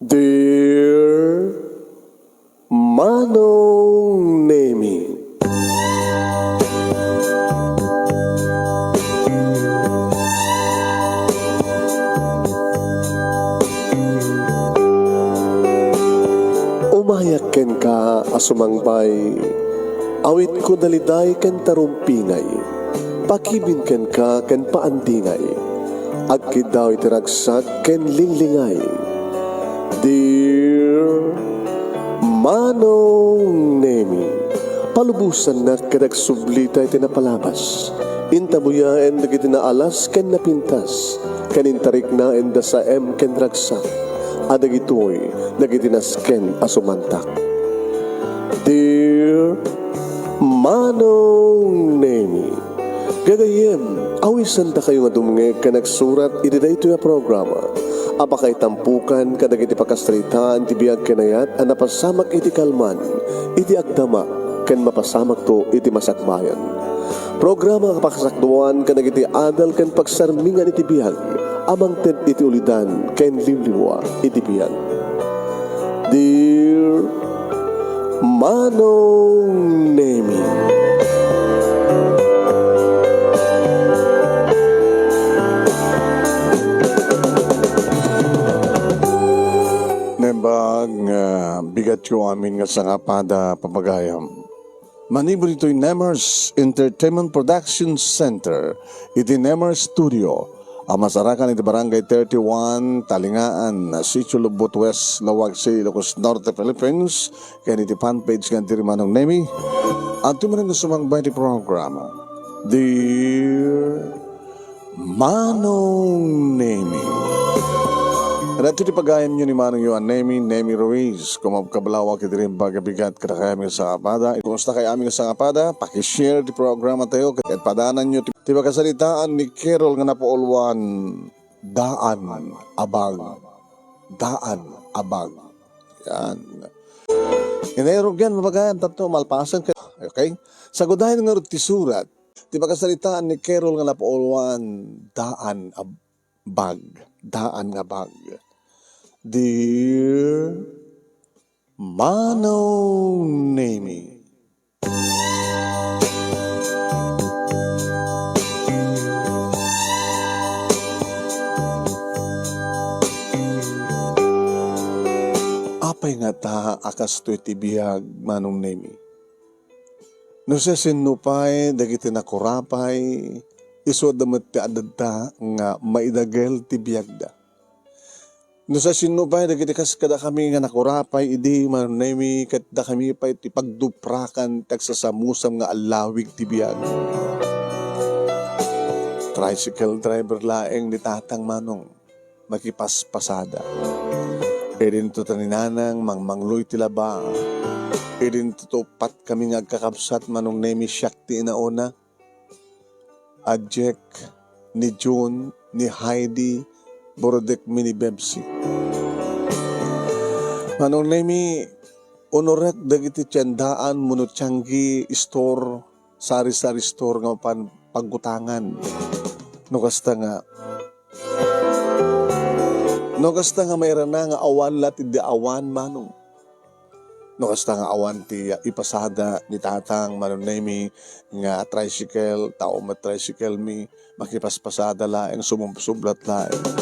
Dear Manong Nemi, umayak ken ka asumangbay, awit ko daliday ken tarumpingay, pakibin ken ka ken paandingay, agkid daw itiragsak ken linglingay. Dear Manong Nemi, palubusan na kadagsublita iti napalabas. Intabuya en dagiti naalas ken napintas, kanintarik na en sa ken ragsak, adagitoy dagiti nasken asumantak. Dear Manong Nemi, gagayem, awisan ta kayo nga dumngeg ka nagsurat iti daytoy a programa. Apakay tampukan kadagiti pakastritaan ti biag kenayat a napasamak iti kalman, iti agdama ken mapasamak to iti masakbayan. Programa kapakasakduan kadagiti adal ken pagsarmingan iti biag, amang ted iti ulidan ken liwliwa iti biag. Dear Manong Nemi, Nembag nga bigat ko amin nga sangapada papagayam. Manibol ito'y Nemers Entertainment Production Center, iti Nemers Studio, ang masarakan iti Barangay 31, Talingaan, Sitio Lubot West, Lawag City, Ilocos Norte, Philippines, kaya iti fanpage nga iti Manong Nemi, at tumanang na sumangbay iti programa. Dear Manong Nemi, at ito pagayam nyo ni Manong Yuan Nemi Ruiz, kumabkabalawak iti rin bagabigat kada kaya aming sa kapada. Kumusta kaya aming sa kapada, pakishare di programa tayo, at padanan nyo ti pagkasalitaan ni Carol nga napaulwan, daan abag. Yan. Inayarog yan, mabagayan, tato, malpasan ka. Okay? Sagudahin nga rin ti surat, ti pagkasalitaan ni Carol nga napaulwan, daan abag. Dear Manong Nemi, apay nga ta akas to'y tibiyag Manong Nemi. No siya sinupay, dagiti nakurapay, iso damat ti adadta nga maidagel tibiyag da. No sa sinupay, dagiti kas kada kami nga nakurapay, idi Manong Nemi, kada kami pa iti pagduprakan, tagsasamusam nga alawig tibiyag. Tricycle driver laeng ni tatang Manong, makipaspasada. Edin to taninanang mangmangloy tilaba. Edin to pat kami nga kakabsat Manong Nemi Shakti inauna. Ajek, ni June, ni Heidi, Borodek mini Bebsi. Manong Nemi, unorak dagiti tiyandaan munutsyanggi store, sari-sari store nga paggutangan. No kasta nga mayroon na nga awan lati di awan Manong. No kasta nga awan ti ipasada ni tatang Manong Nemi nga tricycle, tao tricycle mi, makipaspasada laeng sumublat laeng.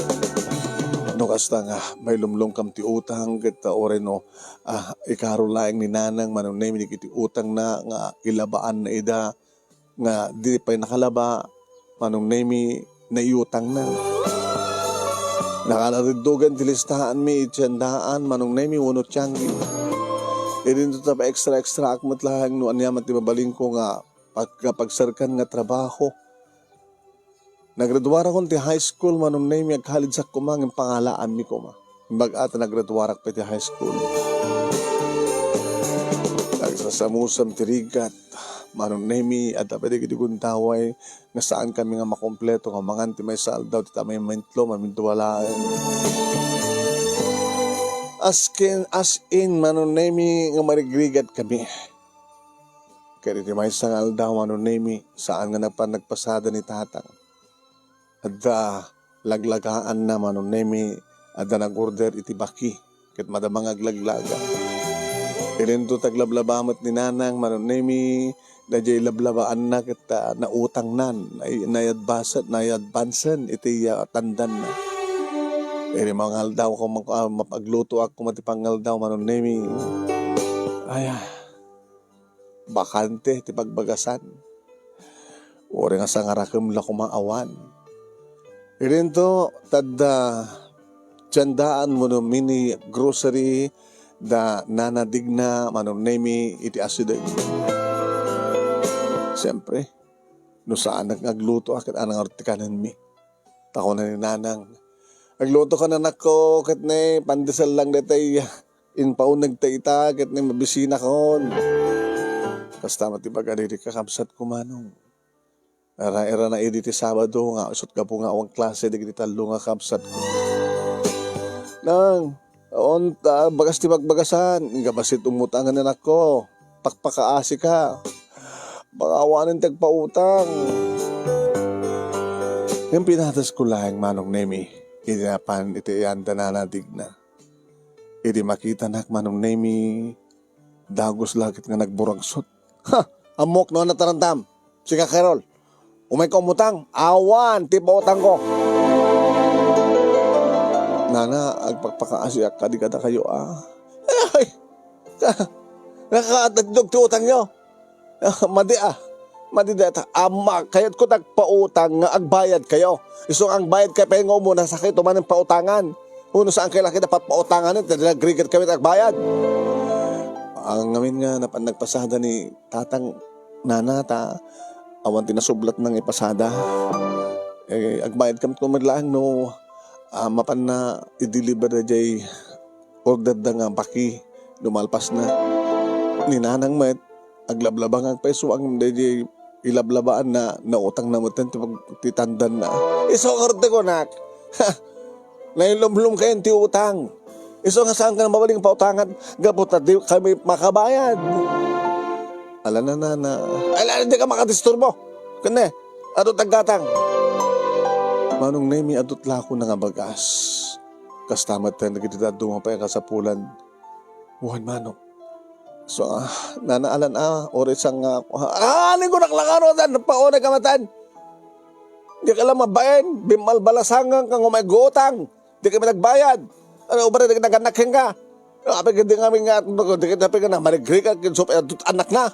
No kasta nga may lumlong kam ti utang ket oreno ikaro laeng ni nanang Manong Nemi iti utang na nga ilabaan na ida nga di pay nakalaba Manong Nemi na iutang na. Nakalariddugan ti listahan mi itiyandaan Manong Nemi uno tiyanggi. Idin to pa extra akmat lahang no anyaman ti babaling ko nga pagpagsarkan nga trabaho. Nagraduara ko ti high school Manong Nemi aghalid sa kumang ang pangalaan mi kuma. Bagat nagraduarak pa ti high school. Nagsasamusam ti rigat Manong Nemi at apede kiti kuntaway nga saan kami nga makompleto nga mangan ti may saldaw ti tamay mentlo mamintuwalaan. As in Manong Nemi nga marigrigat kami. Kaya ti may sangal daw Manong Nemi saan nga nagpasada ni tatang. At laglagaan na Manong Nemi, at nag-order iti baki. ket madamang aglaglaga. Irin to taglablabamat ni nanang manunemi na jay lablabaan na kita nautang nan nayadbasat nayadbansan iti tandan na. Iri mangal daw ko mapagluto ako matipangal daw manunemi. Ay, bakante ti pagbagasan. Ori nga sa ngarakam la kumaawan. Irin to tadda tiyandaan mo no mini grocery da nanadigna manunemi iti asiday. Siyempre, no saan nagluto akit anang artikanan mi. Tako na ni nanang. Agluto ka na nako, kat na pandesal lang detay inpaun nagtaita, kat na mabisina kon. Kasta matibag adiri kakabsat ko manong. Era na editi Sabado nga, usot ka po nga awang klase, di talo nga kabsat ko. Nang, bagas ti magbagasan, nga basit umutangan na nako, pakpakaasi ka. Baka awanin tagpautang. Yung pinatas ko lang, manong nemi, inapan iti yanda na nadig na. Iti makita nak manong nemi, dagos lakit nga nagburagsot. Ha! Amok no natarantam. Sika Carol, umay ka umutang, awan, ti pautang ko. Nana, agpagpakaasya ka, di kada kayo Ay, nakakatagdog ti utang nyo. Madi data. Ama, kayat ko tagpautang nga agbayad kayo. Iso ang bayad kayo, pahingo muna sa kayo tumanin pautangan. Uno saan kayo laki dapat pautangan ito, nag-rigid kami tagbayad. Ang ngamin nga, nagpasada ni tatang nanata, awan tinasublat ng ipasada. Agbayad kami kumadlaan, no, mapan na i-deliver na jay order da nga baki lumalpas na ni nanang met aglablabang ang peso ang jay ilablabaan na nautang na mo titandan na iso karte ko nak nailumlum kayo ti utang iso nga saan ka na mabaling pautangan gapot na di kami makabayad ala na ala hindi ka makadisturbo kane ato taggatang manong nemi adot lako na nga bagas. Kastamat tayo nagitita dumapay ka sa pulan. Buhan manong. So, nanaalan oras ang aling ko naklakaro dan, paunay kamatan. Di ka lang mabayan, bimal balasangan kang umagutang. Di kami nagbayad. Ano ba rin naganakin ka? Apay hindi kami nga, di kita na marigri ka, kinsup, anak na.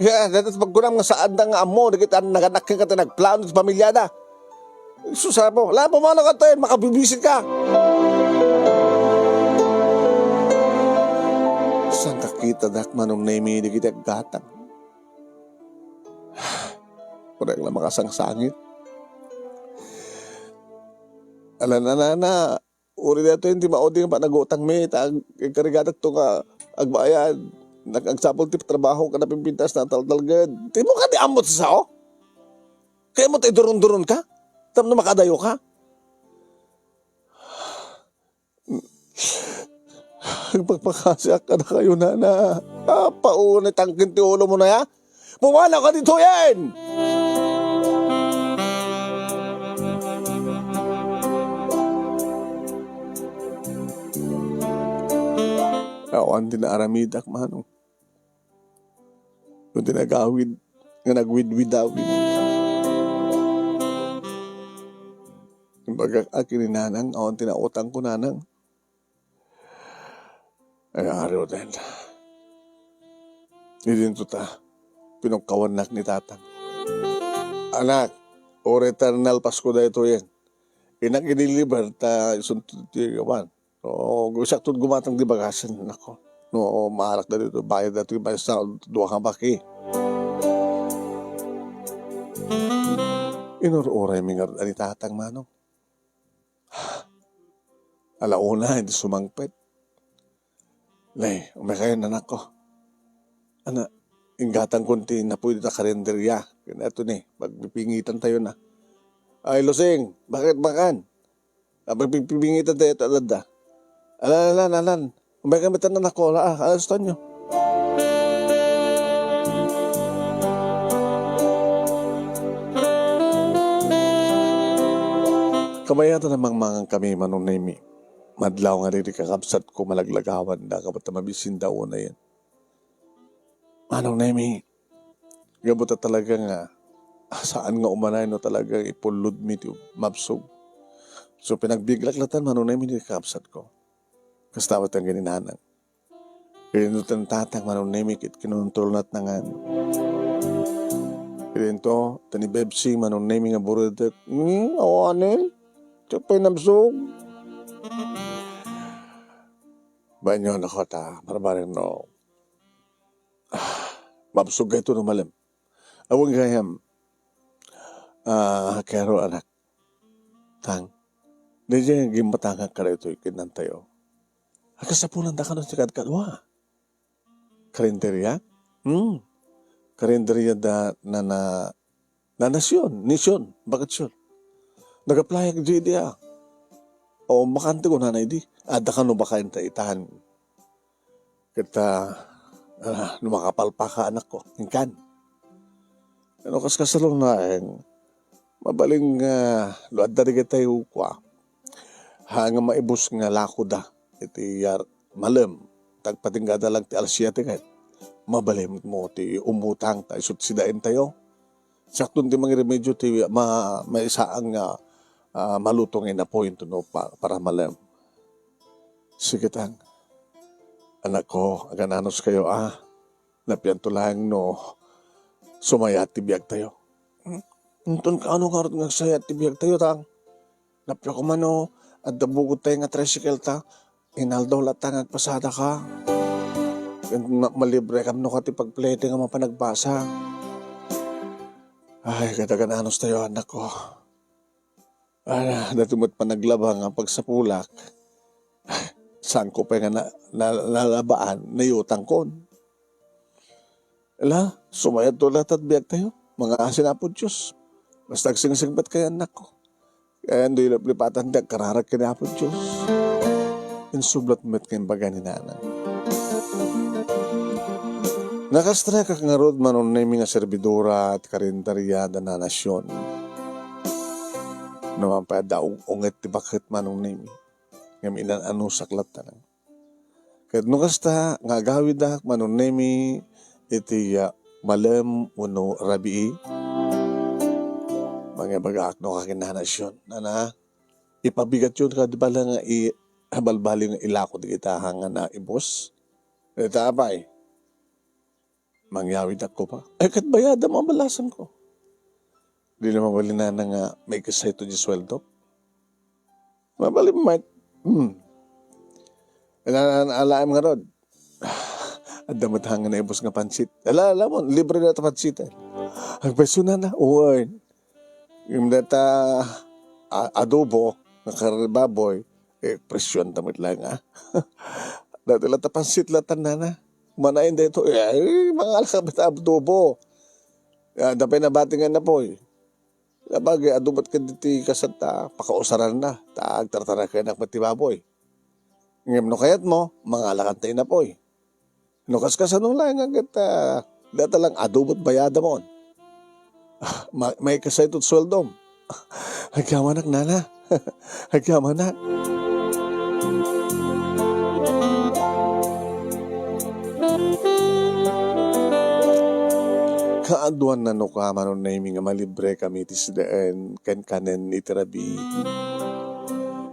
Kaya, dapat pagkunam nga saan na nga amo, di kita naganakin ka, nagplano sa pamilyada. Susabo, wala po mga nakatayin, makabibisit ka. Saan kakita dak manong nemi di kita gatang? Kurang lang makasangsangit. Ala na, uri dito hindi mauding pa nag-utang me, karigatak to ka, agbayad, nag-agsapol tip trabaho ka na pimpintas na tal-talgad. Di mo ka di amot sa sao? Kaya mo tayo durun-durun ka? Tam na makadayo ka? Pagpakasya ka na kayo, nana. Paunay tangkin ti ulo mo na ya. Pumala ka dito yan! Awan din na aramidak, manong. Kung tinagawid, nga nagwid-widawid. Kumbaga akin ni nanang, awan tinautang ko nanang. Ay araw din. Hindi ito pinagkawanak ni tatang. Anak, or eternal Pasko da ito yan. Inang inilibar ta isunod tigawan. O gusak tut gumatang di bagasan nako. No maarak da dito bayad dito bayad sa duwa kang baki. Inur-uray mingar ani tatang manong. Alauna, hindi sumangpet. Lay, umakayo na nako. Ana, inggatang kunti na pwede na karinderya. Kaya ito ni, magpipingitan tayo na. Ay, Lusing, bakit bakan? Magpipingitan tayo ito alada. Alan. Umakayo na nako. Alas to nyo. Kamayata namang mga kami manong nemi. Madlaw nga rin kakabsat ko malaglagawan da kapat mabisin daw na yan. Manong Nemi, gabuta talaga nga saan nga umanay no talaga ipulod mi ti mabsog. So pinagbiglak-latan Manong Nemi ni kakabsat ko. Kastawat ang ganinanang. Kaya nutan tatang Manong Nemi kit kinontrol nat nangan. Kaya ito, tani Bebsi Manong Nemi nga burudak. Awanin, tsapay nabsog. Banyo na ko ta, parabarin no. Mabsog ka ito no malam. Awang gayam, kero anak, tang, di dyan gimatanga ka rin ito ikinan tayo. Kasapulan da ka no sikad kadwa. Karinderya? Karinderya da na nisyon, bakit syon? Nag-apply ang GDA. O makante ko nanay di. Ada ka no baka itahan. Kita, lumakapalpa ka anak ko. Ingkan. Ano kasalong na mabaling luad na rin tayo kwa. Hanga maibus nga lako da. Iti malam. Tagpatinggada lang ti alas 7 kahit. Mabalim mo ti umutang tayo. Sut sidain tayo. Saktong di mga remedyo ti maisaang malutong na point no para malam. Sige tang. Anak ko, agananos kayo Napianto lang no sumaya at tibiyag tayo. Nton ka ano karot nga saya at tibiyag tayo tang. Napyo ko man at dabugot tayo nga tricycle ta. Inaldaw latang agpasada ka. Malibre kam no ka ti pagplete nga mapanagbasa. Ay, kadagananos tayo anak ko. Natumot pa naglaba nga pagsapulak. Saan ko pa nga nalabaan na yutang kon. Sumayad to lahat at biyag tayo. Mga asin na po Diyos. Basta agsingsingbat kayo anak ko. Kaya hindi lipatan di kararak ka na po Diyos. Insublat met kayong baga ni nanang. Nakastra ka nga rod Manong Nemi nga servidora at karinderya da na nasyon. Naman pa daong unget ti bakit Manong Nemi. Ngam inan ano saklat tanang. Kahit nukasta nga gawid da Manong Nemi iti malam uno rabii. Mga bagak no kakinanasyon. Ipabigat yun ka di ba lang habalbali nga ilako di kita hanga na ibos. Ito apay. Mangyawid ako pa. Kat bayada mabalasan ko. Di naman wali na nga may kasay ito di sweldo. Mabalim Mike. Alaim nga rod. At damathangan na ibos nga pansit. Alam mo, libre na ito pansit. Agpeso na uwan. Yung data adobo, nga karibaboy, presyon tamit lang Dati lata pansit latan na. Manain dito, mga alakabit adobo. Dapay na batingan na po Bagay, adubat ka diti kasata, pakausaran na. Agtartara kayo ng matibaboy. Ngayon no kayat mo, mga alakantay na po No kaskasanong lang agad, data lang adubot bayada mo. May kasay ito't sweldom. Hagkamanak nana. Hagkamanak. Kaaduan na no ka Manong Nemi nga malibre kami tisdaan kanen itirabi.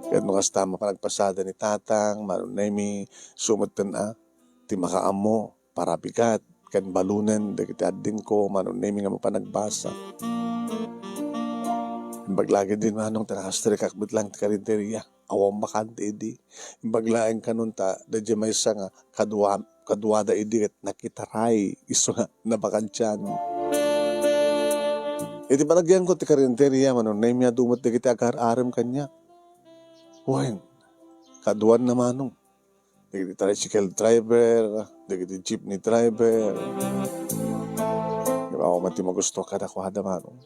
Kaya no kastama pa nagpasada ni tatang Manong Nemi sumatan ti makaamo para bigat kan balunan dagiti addin ko Manong Nemi nga mapanagbasa. Imbaglagi din Manong tanakastre kakbit lang ti karinderya. Awang bakante idi. Imbaglaeng kanunta dadya may isa nga kaduwada idi at nakitaray iso nga nabakantyan. Iti panagyan ko ti karinderya Manong Nemi dumot dagiti agar-aram kanya. Huwag kaduan na Manong. Dagiti tricycle driver, dagiti jeepney driver. Diba ako mati magusto ka na kuhada Manong.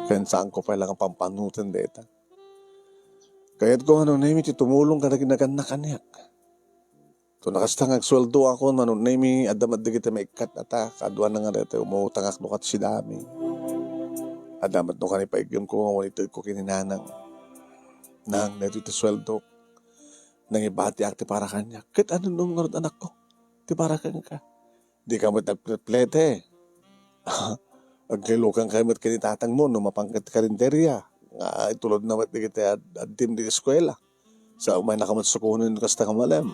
Kaya saan ko pa lang ang pampanutan deta. Kaya't ko Manong Nemi ti tumulong ka na ginagan na kanyak. So nakastang agsweldo ako Manong Nemi adamat di kita maikat ata kaduan na nga dito umutangak nukat si dami. Adamat no kanipaigam ko ngunit ko kininanang nang neto iti sweldo. nangibati ak ti para kanya. Kat ano nung ngarod anak ko? Ti para kanya ka. Di ka mo't nagplete. Agkilukan kayo mo't kinitatang mo no mapangkat karinderya. Nga itulod na mo't di kita adim di eskwela. Sa umay nakamot sukunin kasta kamalem.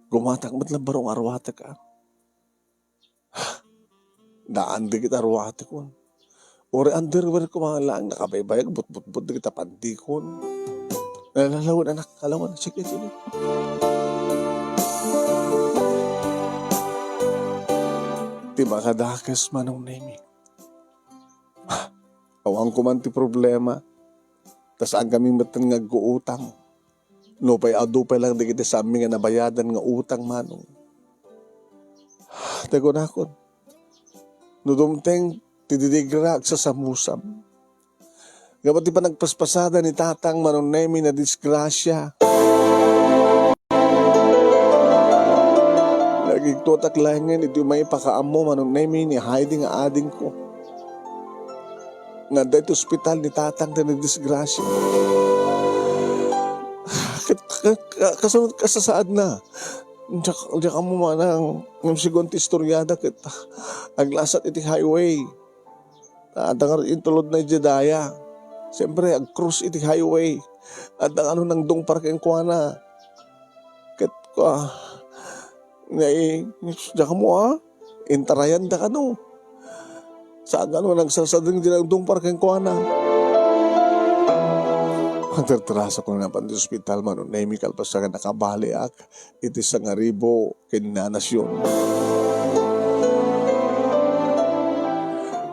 Gumatak mo't lang barong arwata ka. Daan di kita arwata ko. Ore underwear ko mga lang nakabaybayag but di kita pandikon. Lalawan anak, kalawan. Sige. Ti makadakas manong nemi. Awang ko man ti problema. Tas ang kami matan nga guutang. No pay adupay lang di kita sa amin nga nabayadan nga utang manong. Tago na ako. No dumteng tididigra sa samusam. Gabat di pa nagpaspasada ni tatang manong nemi na disgrasya. Nagigtutak langin, ito may pakaamo manong nemi ni hiding nga ading ko. Nga dahil ospital ni tatang na disgrasya. Kasasaad na. Diyak mo manang ng sigonti istoryada kita. Aglasat iti highway. Adangar intulod na Jedaya. Siyempre, ag-cruise iti highway. At ang ano nang dong parking ko na. Kat ko diyak mo intarayan da ka no. Saan ano nagsasadring din ang dong parking ko na. Terterasa ko na pan di hospital man, naimi kalpas sa nakabali ak, iti sa ngaribo kinanasyon.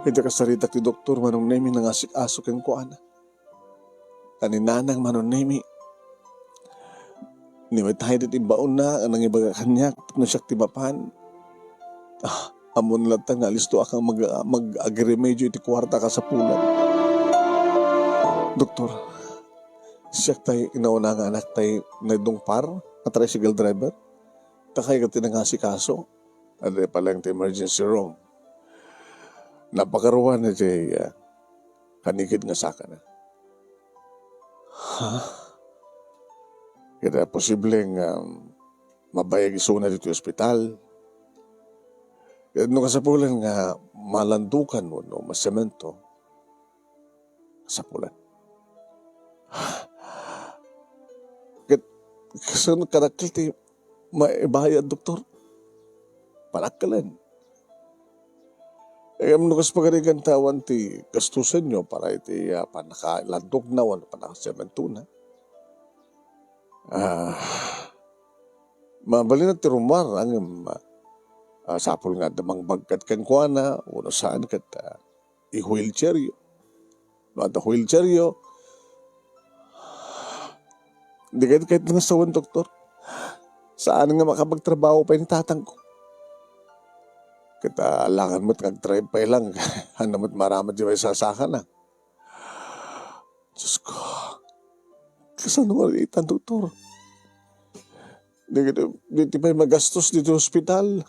Iti kasarita ti doktor manong naimi nangasik-aso ken ko ana. Kaninanang manong naimi, niwetay dit imbaon na, anang ibaga kanyak, no siyak tibapan. Amon latang nga listo akang mag-agremedyo iti kwarta ka sa pulan. Doktor, siyak tayo inauna nga anak tayo na dungpar, na tricycle driver. Takay ka tinangasikaso. Ano pala yung emergency room. Napakaruan na siya kanikid nga saka na. Kaya posibleng mabayag isuna dito yung ospital. Kaya nung kasapulan nga malandukan mo, no, masemento. Kasapulan. Kasi karakil ti maibayad, doktor. Palakalan. Kaya manukas pagarigan tawan ti gastusan nyo para iti panakalandok na o panakasemento na. Mabalin na ti rumar ang sapol nga damang bagkat kan kuha na o saan kat i-wheelchair yo. No, at wheelchair yo, hindi kahit nga sawan, doktor. Saan nga makapagtrabaho pa yung tatang ko? Kita alangan mo't kag-drive pa lang. Ano mo't maramad di may sasaka na. Diyos ko. Kasano nga itan, doktor? Hindi pa magastos dito hospital.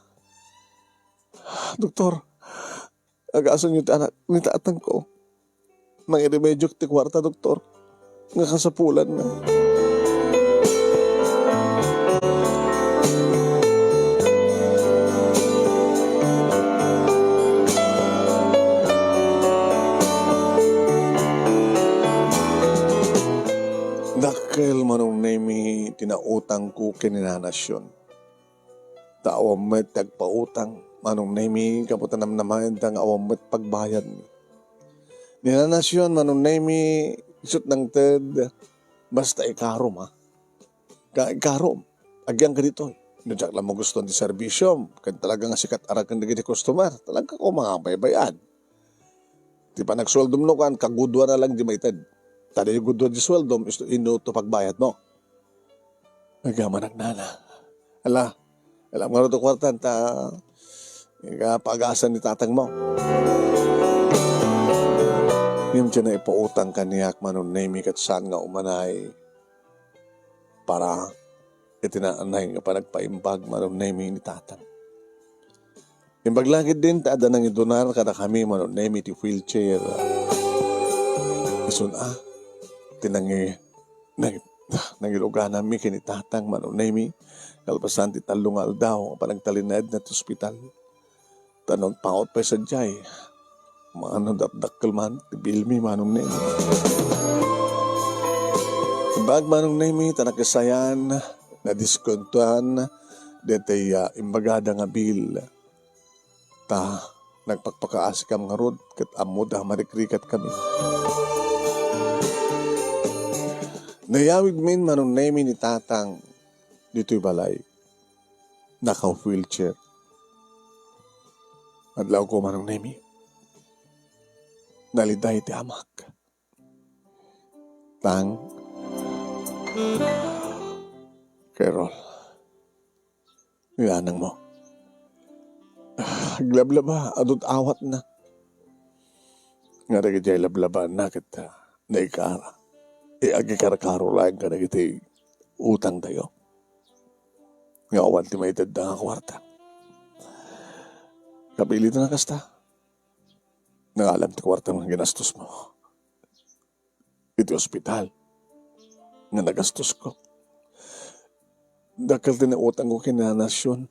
Doktor, agasan yung anak ni tatang ko. Mang-iremedyo ti kwarta, doktor. Nga kasapulan na. Dakkel manong nemi tinautang ko kininanasyon. Taawam met tagpautang manong nemi kaputan naman tang awam met pagbayad. Ninanasyon manong nemi isut ng ted basta ikarom ha. Ikarom. Agyang ka dito. Nujak lang mo gusto di servisyo. Kan talagang sikat arakan di customer. Talaga ko mga baybayan. Di pa nagsweldo mo kan kagudwa na lang di may ted. Tadi yung gudwa di sweldo, ino to pagbayad mo. Nagaman ang nana. Alam nga ito kwartan, pag-aasan ni tatang mo. Yung dyan na ipautang kaniyak manon nemi kat saan nga umanay para itinaanay nga pa nagpaimbag manon nemi ni tatang. Yung baglagid din, taada nang idonar kada kami manon nemi ti wheelchair. Isun tinangi Nangilugan namin kinitatang manunay mi. Kalpasan ti talungal daw panagtalinad na hospital. Tanong paot pa sa jay. Mga nadakdakkel man, tibilmi manong nemi. Bag manong nemi, tanakasayan, na diskontuan, detay imbagada nga bil. Ta, nagpagpakaasikam nga rod, kat amod marikrikat kami. Nayawid min manong nemi ni tatang, dito'y balay, naka-wheelchair. Adlaw ko manong nemi, naliday ti amak. Tang, Carol, nilanang mo. Glablaba, adot awat na. Nga rin jay lablaban na kita naikara. Agi karakaro lang ka na kita utang tayo. Nga awan ti may tadda nga kwarta. Kapilito na kasta. Nangalam ti kwarta ng ginastos mo. Iti ospital. Nga nagastos ko. Dakal din na utang ko kinanasyon.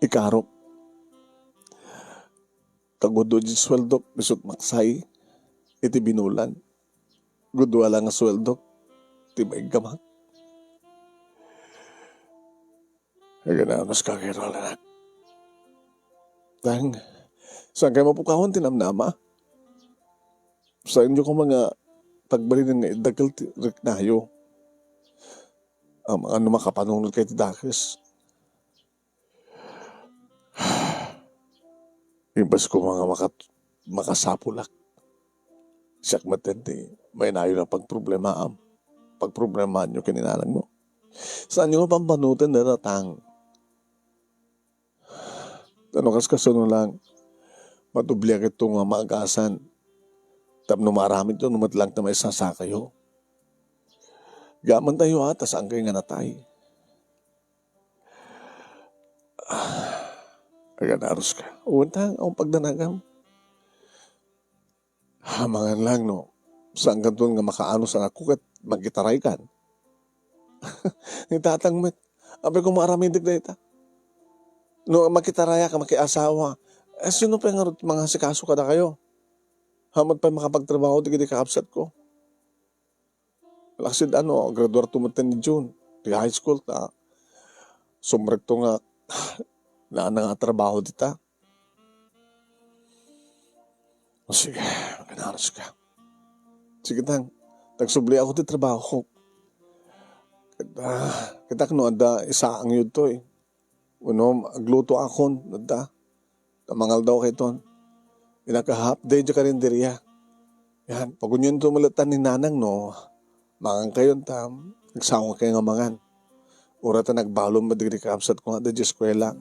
Ikarop. Kagudo di sweldo, bisot maksay. Iti binulan. Gudwa lang nga sweldo. Iti maigama. Kaya gananos ka kay Roland. Tang, saan kayo mapukahon tinamnama? Sa inyo ko mga pagbalin nga idagal riknayo. Ang ano makapanunod kay Tidakis. Ibas ko mga makasapulak. Siyak matindi, may nayo na pagproblemaam. Pagproblemahan nyo kininanang mo. Saan nyo pampanutin na natang? Ano kasunod lang, matubliak itong maagasan. Tapno maramit yun, numatlang na may sasakayo. Gaman tayo atas ang kayo nga natay. Aganaros ka. Uwantang ang pagdanagam. Hamangan lang no. Saan ka doon nga makaano sa ako kat magkitaray kan. Nitatang met. Abay kung maaramindig na ita. No, makitaraya ka, makiasawa. Sino pa nga mga sikaso ka na kayo? Hamad pa makapagtrabaho, di kakapsat ko. Laksid graduar tumatan ni June. Di high school ta. Sumrek to nga na trabaho dita. O sige, maganaros ka. Sige tang, tagsubli ako di trabaho ko. Kita no, ada isa ang yun to eh. Agluto akon, nada. Tamangal daw kay ton. Inaka-half day dyan karinderiya. Yan, pag yun tumulatan ni nanang no, mangang kayon tam, nagsawang kayo nga mangan. Urata nagbalong madigri kapsat ko nga da eskwela.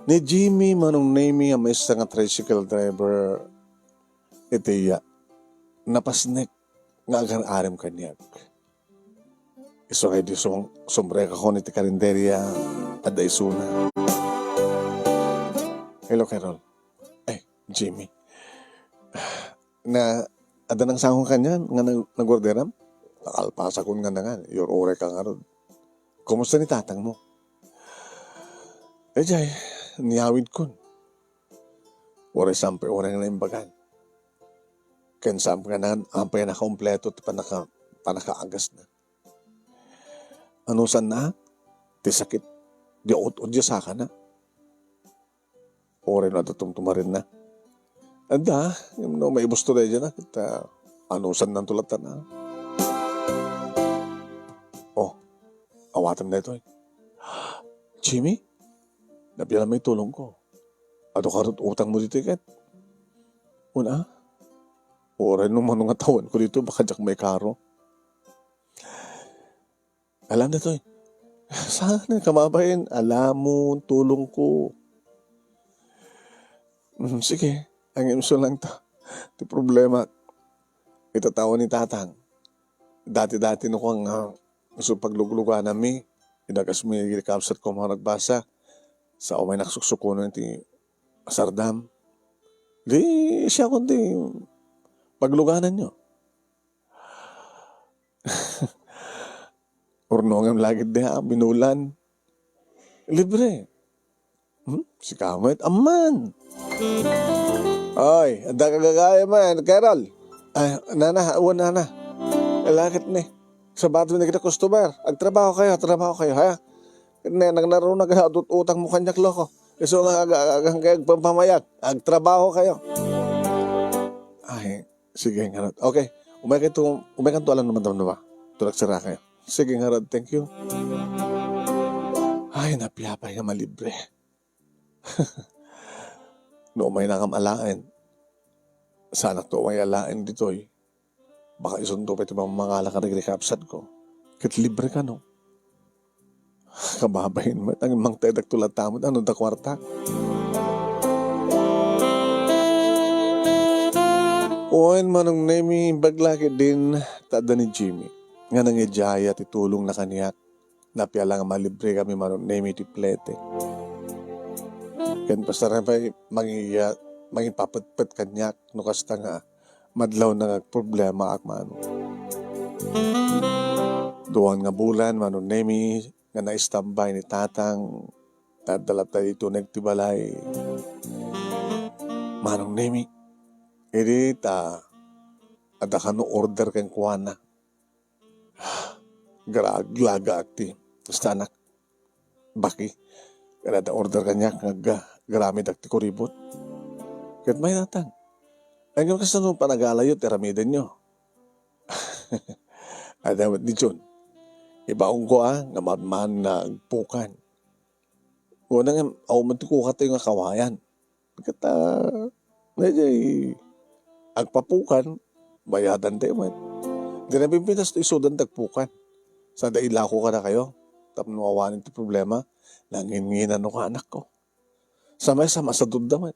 Ni Jimmy manong name nga may isa nga tricycle driver itiya napasnek nga agar-arim kanyak. Iso kay di sombre ka ko ni ti karinderya ada isuna. Hello Carol. Ay, Jimmy. Na ada nang sangong kanya nga nagorderam? Nakalpasa kun nga nga. Your ore ka nga ron. Kumusta ni tatang mo? Jay, niyawid kun. Ore sampai ore nga naimbagan. Kensam ka na, ampay na kompleto at panakaagas na. Ano san na? Ti sakit. Di out-out di saka na. Ore na tumarin na. Anda, may ibusto na dyan na. Kita, ano san na tulatan na. Oh, awatan na ito eh. Jimmy? Nabiyan may tulong ko. Ato karot utang mo dito ikat. Una, ore nung mga tawan ko dito, baka dyak may karo. Alam na to eh. Sana kamabayin, alam mo, tulong ko. Sige, ang imso lang to. Di problema. Itatawa ni tatang. Dati-dati no kong gusto pagluglugan nami. Inagas mo yung kapsat ko mga nagbasa. sa umay naksusuksukunan ti Sardam. Di siya kundi pagluganan nyo. Urnongan lagid diha, binulan. Libre. Si Kamet, aman. Ay, anda kagagaya man, Carol. Ay, nana. Lakit ni. Sa bato na kita customer. Agtrabaho kayo, ha? Naglaro na ka, utang mo kanyak loko. So nga kayag pampamayag, agtrabaho kayo. Ay, sige nga. Okay, umakan to alam naman ba? Tulak sira kayo. Sige nga, thank you. Ay, napiyapay nga malibre. No, may nakamalaan. Sana to may alain dito eh. Baka isundo pa ito mga nakarigrekapsat ko. Kit libre ka no. Kababayin mo. Ang mang tedak tulad tamad. Ano da kwarta? Uwan manong nemi baglaki din tada ni Jimmy. Nga nang ijaya ti tulong na kaniyak. Napiala nga malibre kami manong nemi ti plete. Ken pasaran pa mangin papatpat kanyak no kasta nga madlaw na problema ak mano. Duwan nga bulan manong nemi nga na-istambay ni tatang nadala tayo ito nagtibalay. Manong nemi, edi ada ka no order kang kuwana. Galaga akti. Basta anak, baki, kada order kanya garamid akti kuribot. Kat may natang. Ang yung kasanong panagalayot, eramidan nyo. Adawat ni John. Ibaong ko nga madman na agpukan. Una nga, matikuha tayo nga kawayan. Kata, medyo agpapukan, bayadan tayo man. Di na pimpinas to isudan tagpukan. Sa dailako ka na kayo. Tapos nawawanin ito problema. Nanginginan ka anak ko. Sama-sama sa dudaman.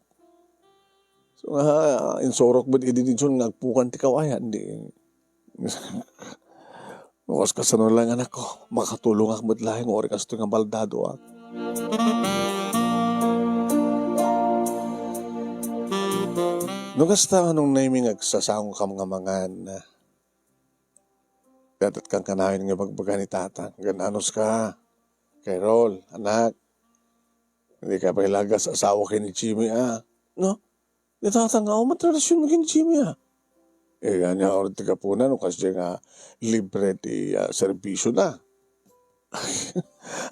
So insorok ba idinidyon nga agpukan ti kawayan. Di. Nukas ka sa lang anak ko, makatulong ak matlahin o oras ito nga baldado ak. Nukas ta anong naming agsasang kam nga mangan na dadat kang kanawin nga bagbaga ni tatang. Gananos ka, Carol, anak. Hindi ka pa ilaga sa asawa kay ni Jimmy No? Ni tatang nga, matradasyon mo kay ni Jimmy Eh, ganya oras ti kapunan, kasi nga libre ti servisyo na.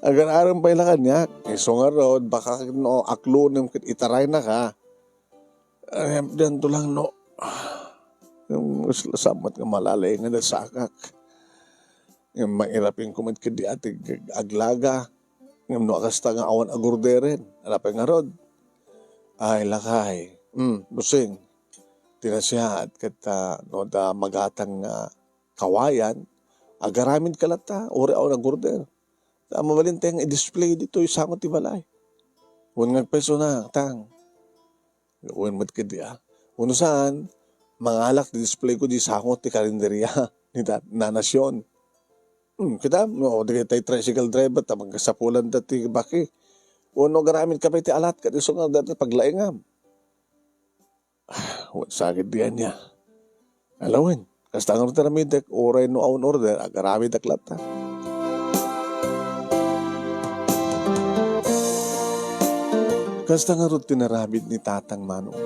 Agan aram pa ilangan niya. So nga road, baka no, aklo ng itaray na ka. Diyan to lang no. Yung samat nga malalay nga nasakak. Yung mairapin kumat ka di ati aglaga. Yung no akasta nga awan agurderen. Alapay nga road. Ay, lakay. Busing. Tinasya at kata no da magatang kawayan agaramid kalata ori aw ng order. Mabalin tayong i-display dito isang ti balay. Wan ngagpeso na tang. Wan mat kedi Uno saan mangalak di display ko di sangot ti karinderya ni Nanasyon. Kita no di tay tricycle driver ta magkasapulan dati baki. Uno garamid ka pa ti alat kat iso nga dati paglaingam. Sakit diyan niya. Alawin, kasta nga rin midek, oray no aun order, agarami daklata. Kasta nga rin tinaramid ni tatang manong.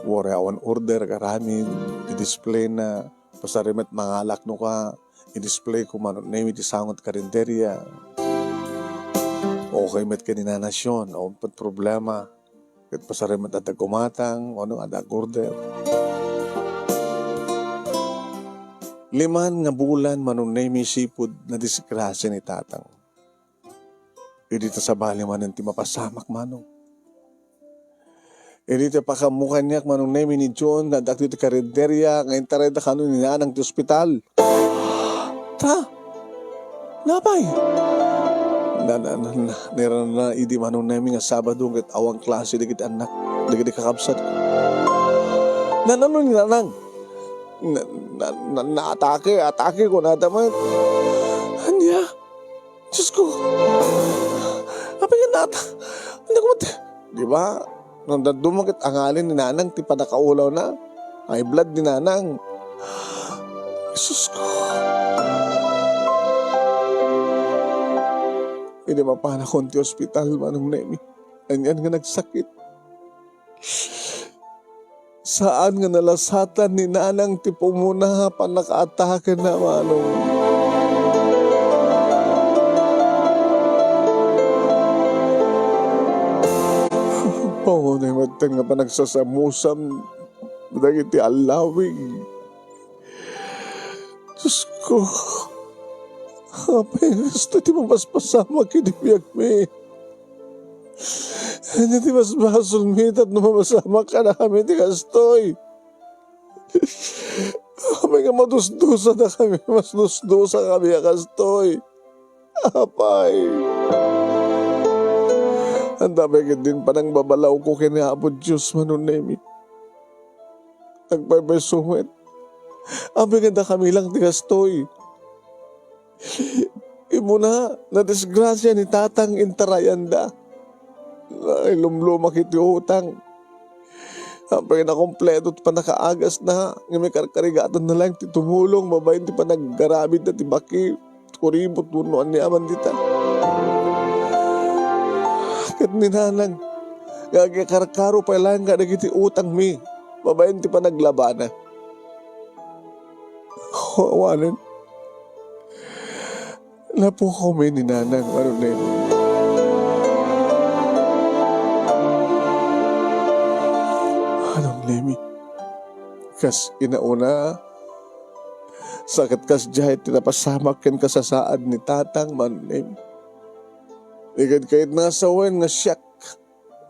Oray awan order, agarami, i-display na, pasarimat mangalak no ka, i-display ko manong name iti sangot karinderya. Okay met ka ni Nanasyon, awan pat problema. Kat pasarimat at kumatang, ada order. 5 nga bulan manong name sipud na disgrasya ni tatang. Dito sa bali manan ti mapasamak manong. Dito pakamukan niya manong name ni John na dito ti karinderya ngayon taray da kanon ni nanang ti ospital. Napay? Na idi manong name nga Sabado kat awang klase dikit anak dikit kakabsat. Nanano ni nanang? Atake ko na damat. Anya? Diyos ko. Apa nga Di ba? Nung dumakit ang alin ni nanang, ti pa nakaulaw na. High blood ni nanang. Jesus ko. Hindi mapana ko ti hospital, Manong Nemi. Anyan nga nagsakit. Saan nga nalasatan ni nanang ti pumuna pa nakaatake na, Manong. Pangunay matang nga pa nagsasamusam dagiti alawig. Diyos ko, apay gusto ti mapaspasama kinibiyag mi. Hindi ti mas basol mi at numamasama ka na kami ti kastoy. Apay nga madusdusa na kami, mas dusdusa kami kastoy. Apay. Ang dami din pa nang babalaw ko kinaabot Diyos, Manong Nemi. Nagpapasungit. Ang ganda kami lang tigastoy. Imo na disgrasya ni tatang intarayanda. Ay lumlumak iti utang. Ang na kompleto pa nakaagas na. Nga may karkarigatan na lang ti tumulong. Mabayin ti pa naggarabid na ti baki. Kuribot tunuan ni aman dita. Kat ni nanang. Gagakarkaro pa lang ka nagiti utang mi. Mabayin ti pa naglabana. Awanan. Lapo kami ni nanang. Ano na yun? Anong Nemi? Kas inauna. Sakit kas jahit tinapasamak ken kasasaad ni tatang, Manong Nemi. Ikad kahit nasawan nga siyak.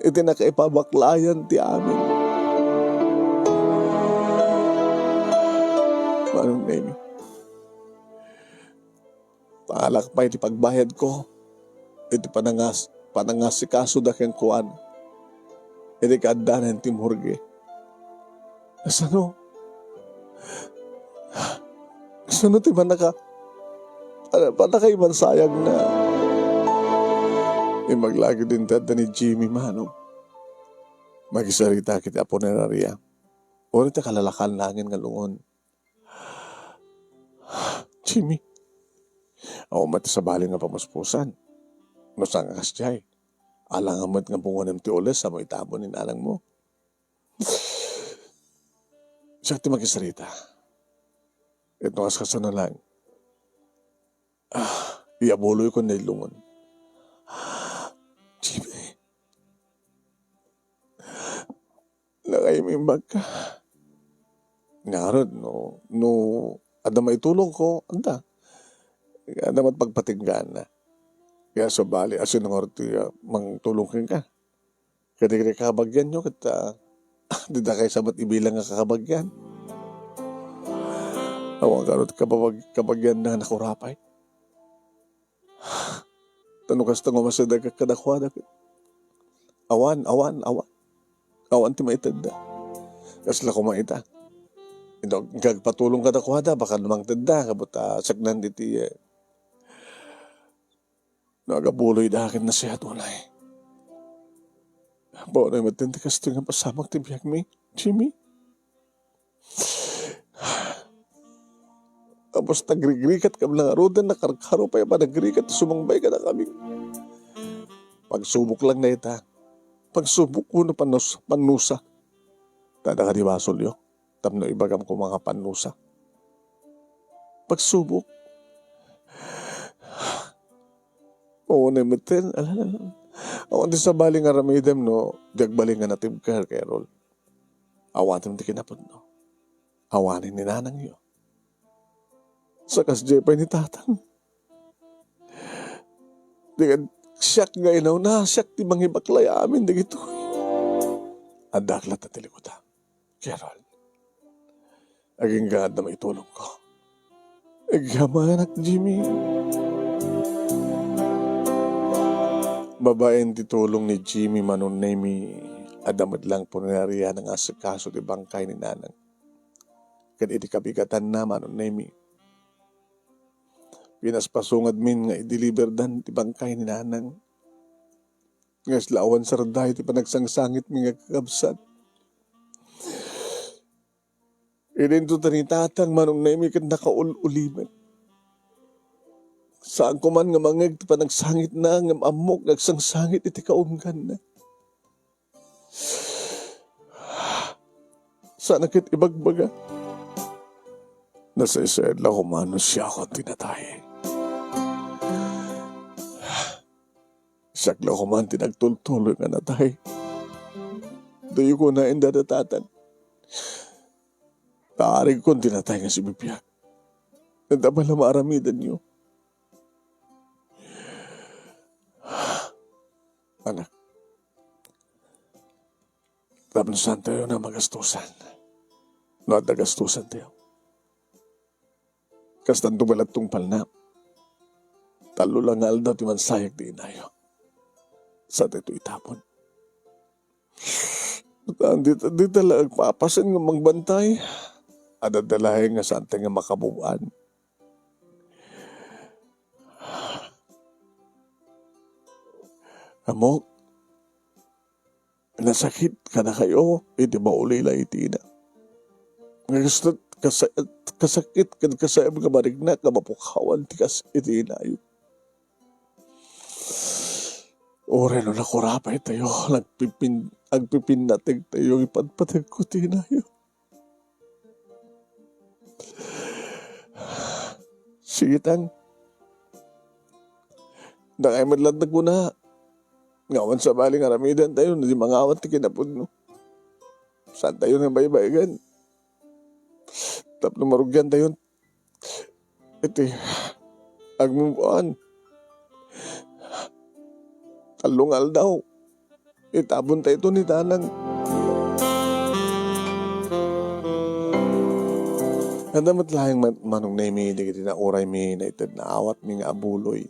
Iti nakaipabaklayan ti amin. Manong Nemi. Paalak pa iti pagbayad ko. Iti panangasikaso da ken kuan. Iti kaadanan ti morgue. Asano? Asano ti manaka? Panakay man sayang na. Maglagi din tata ni Jimmy, Manong. Magisarita kita po na nariya. O rin kalalakan langin nga lungon. Jimmy. Ako mati sa bali nga pamuspusan. Masang akas jay. Alang amat nga pungonem ti ules sa mo itabo ni nanang mo. Siya ti magisarita. Ito askasan na lang. Iabuloy ko na ilungon. Jimmy. Nakayimimbag ka. Ngarod, no, ada may tulong ko, anda. Dapat pagpatinggaan na. Kaya sa bali, asin ng orti, mangtulungin ka. Kaya kakabagyan nyo, kita, di na kayo sabat ibilang nga kakabagyan. Awang karot kabagyan na nakurapay. Tanong kasta nga masadag kadakwada. Awan. Awan ti maitanda. Kasla ko maita. Gagpatulong kadakwada, baka namang tanda, kabuta sagnan diti nagabuloy da akin na siya tunay. Bawa na matindi kasto nga pasamak ti biyag mi, Jimmy. Tapos nagrigrikat ka lang arudan, nakarkaro pa yung nagrikat, sumangbay ka na kami. Pagsubok lang na ita. Pagsubok ko na panusa. Tada ka di basol yo. Tamno ibagam ko mga panusa. Pagsubok. Oo na matin. Alala. Ako di sa baling aramidem no. Diagbaling nga natim ka, Carol. Awatin di kinapod no. Awanin ni nanang yo. Sa kasjepay ni tatang. Di ka siyak nga inaw na. Siyak ti mangibaklay amin. Di gito. Adaklat na tilikuta. Carol. Aging gad na may tulong ko. Agyaman anak Jimmy. Babaen ti tulong ni Jimmy, Manong Nemi. Adamad lang po nariyan ng asikaso di bangkay ni nanang. Kad iti kabigatan na, Manong Nemi. Pinaspasungad min nga i-deliver dan ti bangkay ni nanang. Nga slawan sarday ti panagsangsangit mga kakabsat. Idin to tanitatang manong na imi kat nakaululiman. Saan ko man nga mangag ti panagsangit na nga amok nagsangsangit iti kaunggan na. Sana kit ibagbaga. Nasa isayad lang kumano siya ako tinatay. Siyak lang kuman tinagtultuloy nga natay. Dayo ko na indadatatan. Taarig kong tinatay nga si Bibiyak. Nandama na maaramidan niyo. Anak, tapos tayo na magastusan. No at nagastusan tayo. Kastan tumalat tong palna. Talo lang nga aldaw ti mansayag di inayo. Sa dito itapon. Di talagang papasin nga magbantay. Adadalahin nga saan tayo nga makabuuan. Amok, nasakit ka na kayo, iti maulila iti na. Ngayon, kasakit kan kasayam nga marigna, ka mapukawan ti kas iti inayo. Ore no nakurapay tayo, agpipin natin tayo, ipadpatag ko ti inayo. Sitang, nakay madlandag mo na, ngawan sa baling aramidan tayo, na di mga awat ti kinapod no. Saan tayo nga baybayagan? Tapno marugyan tayo. Iti, agmumuan. Talungal daw. Itabon tayo ito ni Tanang. Nadamat lahing manong na imi, di kiti na oray mi, na itad na awat mi nga abuloy.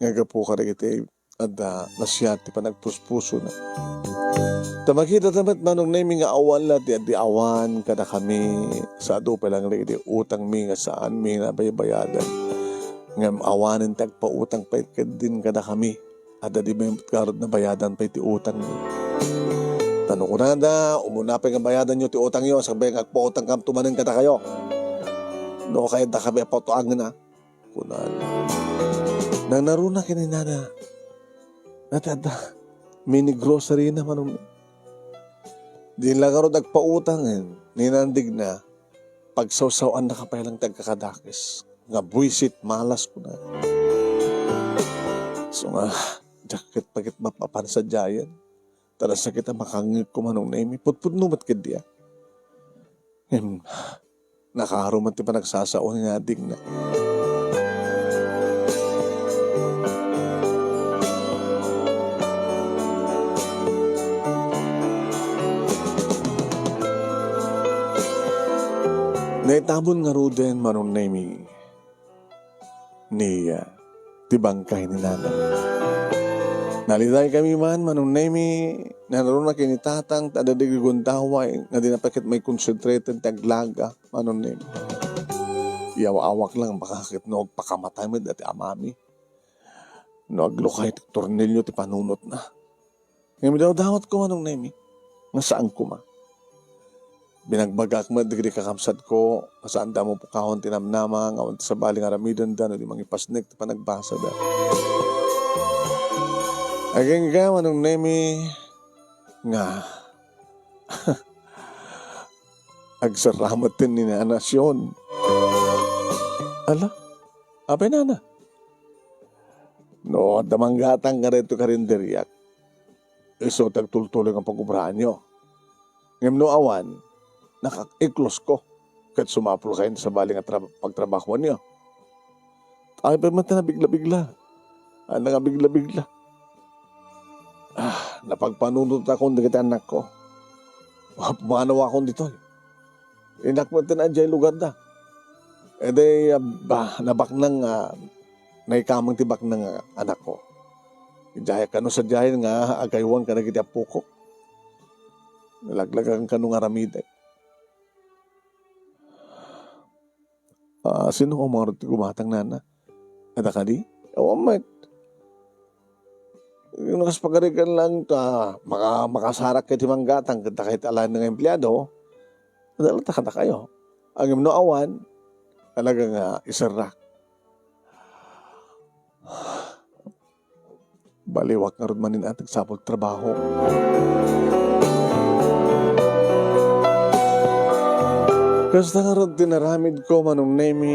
Nga po ka rin kiti, at nasyat, di pa nagpuspuso na. Tamakita tamat manong na imi nga awan lahat, di awan kada kami, sa ado pa lang rin, di utang mi nga saan mi nga bayabayadan. Nga awanin tagpautang pa din kada kami, at di may karod na bayadan pa iti utang mi. Tanong ko na umunapay nga bayadan nyo ti utang nyo, sabay nga pautang kam tumanin kada kayo. No kaya da kami pautuang na. Kunan. Nang naruna kininana, natada, mini grocery na manong. Di lang karod nagpautang ninandig na, pagsawsawan na kapay lang tagkakadakis. Nga buisit, malas ko na. So nga, jakit pagit mapapansadyayan. Taras na kita makangit ko manong na imi. Putputnumat ka diya. Nakaharumat ti pa nagsasaon nga ding na. Naitabon nga ruden manong na imi. Ni tibangkay ni nanay. Nalitay kami man, manong nemi, naroon na kinitatang, tadadigundawa, nga dinapakit may concentrated taglaga, manong nemi. Iyawa-awak lang, bakakit no, pakamatay mo dati amami. No, aglukay, tornilyo, ti panunot na. Ngayon daw dawat ko, manong nemi, nga saan ko ma. Binagbagak mo, digri kakamsat ko, saan da mo pukahon tinamnama, nga sa baling aramidan da, no, di mangipasnik, ti panagbasa da. Aging gawa nung nemi nga agsaramat din ni nanasyon. Ala, apay nana. No, damanggatang ka rito karinderiyak. Iso tagtultuloy ang pag-ubrahan nyo. Ngam no awan, nakakiklos ko. Kahit sumapul kayo sa baling at pagtrabaho niyo. Ay, pa mata na bigla-bigla. Ano nga bigla-bigla. Napagpanunod akong dikit anak ko. Pumanaw akong dito. Inak mo ito na dyan lugar da. E de, nabak nang, naikamang tibak ng anak ko. Ijaya ka no sa jayan nga, agaywan ka na kita puko. Nalaglagang ka nung aramide. Sino ang mga roti kumatang nana? Ada ka di? Awan mat. Yung nakaspagarikan lang ta, makasarak kayo timang gatang, kita kahit alam ng empleyado, madalata ka na kayo. Ang imno awan, talagang isarak. Baliwak nga rin manin ating sapol trabaho. Kasta nga rin tinaramid ko manong nemi,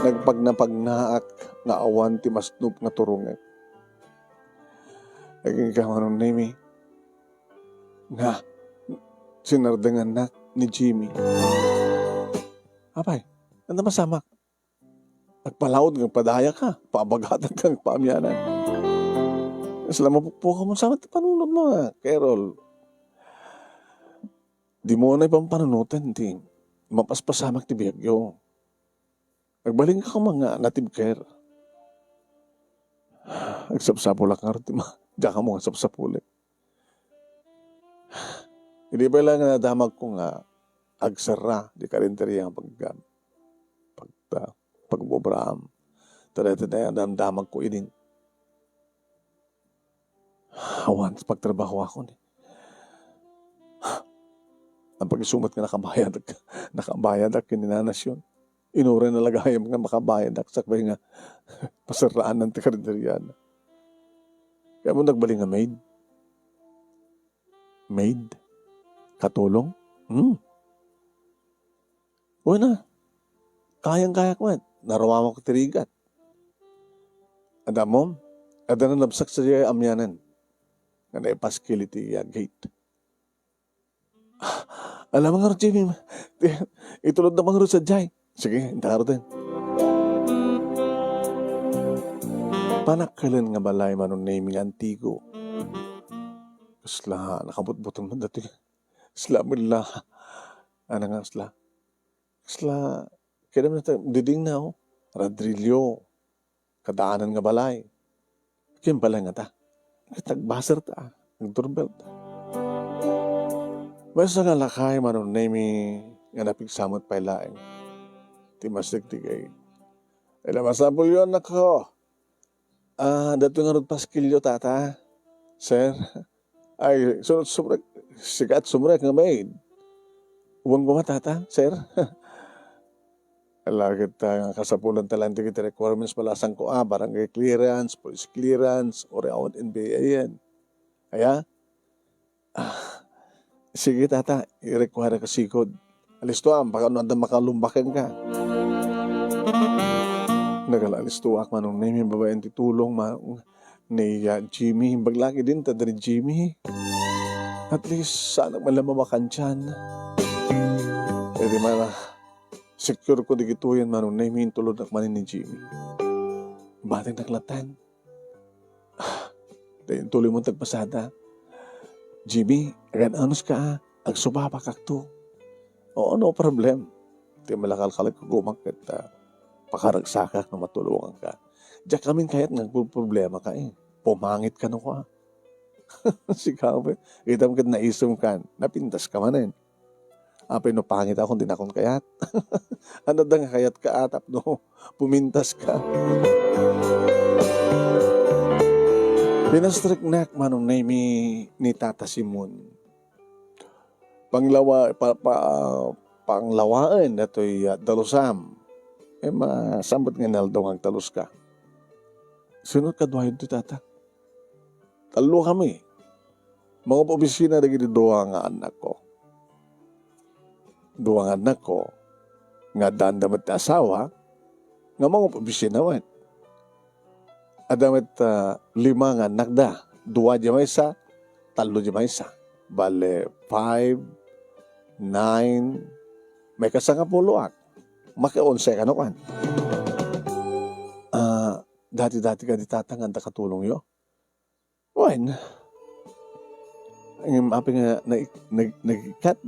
nagpagnapagnaak nga awan ti masnup nga turungan. Naging ka manong nemi, nga sinardangan na ni Jimmy. Apay, ano masamak? Nagpalaod ng padaya ka, pabagatan kang paamyanan. Salamat po ka mo sa panunod mo, Carol. Di mo na ipang panunutan, di. Mapaspasamak ti biyagyo. Nagbaling ka mga native care. Nagsapsapulak nga rin, diyan ka mo nga sapsapulik. Hindi ba lang nadamag ko nga agsara, di karinteriya pagbobraam. Tara-tara na damdamag ko idin. Awan, pagtrabaho ako ni. Ang pag-isumat nga nakabayad ak kininanasyon. Inura na lagayam nga makabayad ak sakbay nga pasaraan ng karinteriya. Kaya mo nagbaling nga maid. Maid? Katulong? Uy na. Kayang-kaya ko man. Narawama ko tirigat. Adamom, ada na nabsak sa diya amyanan. Nga naipaskility gate. Alam mo nga rin, Jimmy. Itulod na mga rin sa jay. Sige, intaro din. Panakalan nga balay manong naming antigo. Kasla, nakabutbutan mo dati. Kasla, mula. Ano nga, kasla? Kasla, kaya naman diding na, Radrillo. Kadaanan nga balay. Kaya balay nga ta. Tagbasar ta. Nagdoorbell ta. Basta nga lakay manong nami nga napigsamot pa ilaing. Timasig tigay. Ila masapul yun ako. Dato nga rin paskilyo tata. Sir. Ay, sumrek. Sikat sumrek nga maid. Uwang ko tata, sir. Alagad nga kasapulan talang tigit requirements palasang ko barangay clearance, police clearance, or awad NBA yan. Kaya, sige tata, i-require ka sikod. Alisto baka ano makalumbakan ka. Nagala-alisto manong name yung babayan titulong ni Jimmy. Baglaki din ta dari Jimmy. At least, sana malamawakan dyan. E di man secure ko digituyan manong name yung tulod ak manin ni Jimmy. Batang naglatan. Dahil tuloy mong tagpasada. Jimmy, agad anos ka agsubaba kakto. Oo, no problem. Di malakal-kalag kugumak at pakaragsaka na matulungan ka. Diyak kaming kahit problema ka Pumangit ka no ka. Sikaw ba? Kita mo ka naisum ka. Napintas ka manin. Apay no pangit ako, hindi na akong kayat. Ano da nga kayat ka atap no? Pumintas ka. Pinastrik nak manong nami ni Tata Simon. Panglawaan dato'y dalusam. Masambot nga naldaw ang talus ka. Sunod ka duwayon to tata. Talo kami. Mga opisina na giniduwa nga anak ko. Duwa nga anak ko. Nga dandamat na asawa. Nga mga opisina man. Adamat 5 nga anak da. 2 di may isa. 3 di may isa. Bale 5, 9, may kasangapuluak. Maka-11 ka naman. Dati-dati ka ditatang ang katulong yo. Wen. Ang api nga nag-ikat.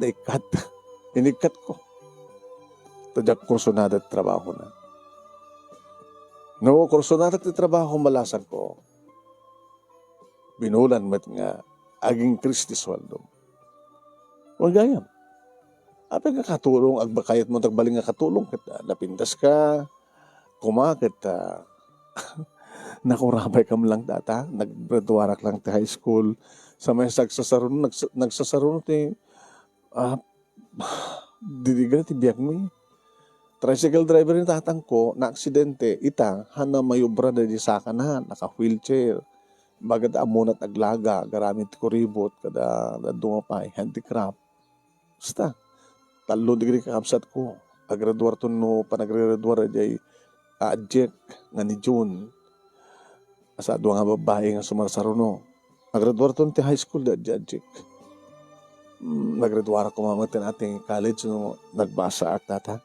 Inikat ko. Tadyak kursunada at trabaho na. No, kursunada at trabaho malasan ko. Binulan met nga aging Kristi sweldo. Wagayam. Api nga katulong, agbakayat mo tagbaling nga katulong, napintas ka, kumakit, nakurabay kam lang data, naggraduarak lang ti high school, sa may nagsasarun ti, ah, didiga ti biyak mi. Tricycle driver ni tatang ko, na aksidente, ita, hana mayubra na di saka na, naka-wheelchair. Bagad amunat aglaga, garamit ko ribot, kada dumapay, handicraft. Basta, talo digri kakabsat ko. Agraduar to no, panagre-graduar ay adjek nga ni June. Asa doon nga babae nga sumarsaro no. Agraduar to ti high school da adjek. Nagraduar ko mamatin ating college no, nagbasa ak tata.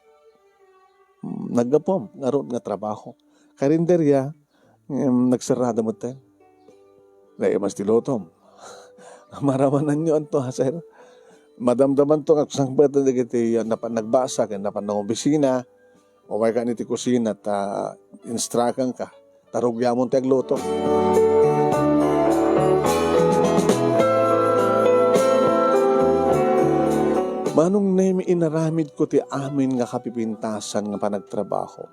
Naggapom, ngaroon nga trabaho. Karinderya, nagsarada mo tayo. Dahil mas tilotom. Maramanan nyo anto ha, sir. Madamdaman to kakusang bata na kiti nagbasa, kaya napanang opisina, o may ka niti kusina, instrakan ka, tarugya mo tayo luto. Manong nemi inaramid ko ti amin nga kapipintasan nga panagtrabaho.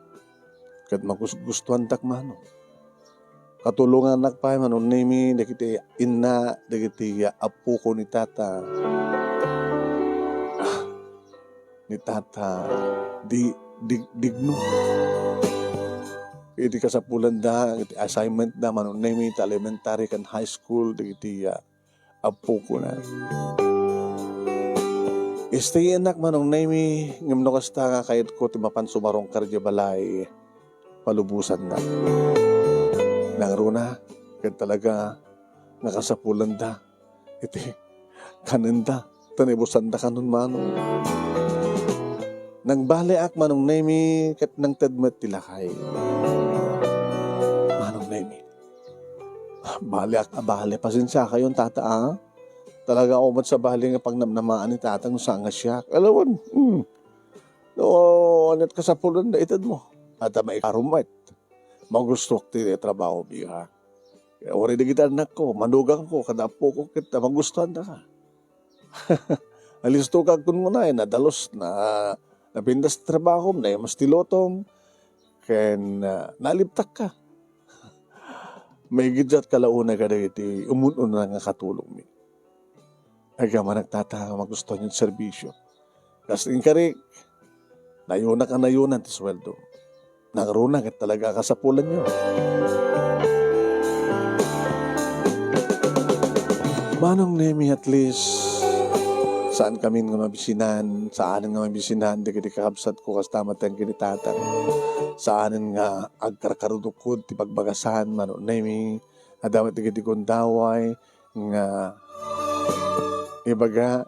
Kat magustuhan tak manong. Katulungan nakpay manong nemi dagiti ina dagiti apo ko ni tata. Ni tata digno. Iti kasapulan da iti assignment da manong nemi ta elementary kan high school dagiti apo ko na. Istay anak manong nemi ngam no kasta nga kayat ko ti mapan sumarong karja balay palubusan na. Nangruna ket talaga nakasapulan da iti kanenda tanibusan da kanon manong. Nang baleak manong nemi ket nang tedmet ti lakay. Manong nemi. Baleak bale pasensya kayon tata ah. Talaga umat sa bali nga pagnamnamaan ni tatang sa nga siya. Alawan, no, anit ka sa pulan na itad mo. At may karumait. Magustok ti trabaho biha. Ori na kita anak ko, manugang ko, kadapo ko kita, magustuhan na ka. Alisto ka kun mo na, nadalos na napindas trabaho, na mas tilotong, ken naliptak ka. May gidyat kalauna ka na iti, umun-un na nga katulong mi. Aga man nagtataka magusto nyo serbisyo. Kasing karik, nayunak ang nayunan ti sweldo. Nangruna kat talaga kasapulan nyo. Manong nemi at least, saan kami nga mabisinan, saan nga mabisinan, di kiti kakabsat ko kas tamatang kinitatan. Saan nga agkarkarudukod, ti pagbagasan, manong nemi, adamat di kiti kundaway, nga ibaga,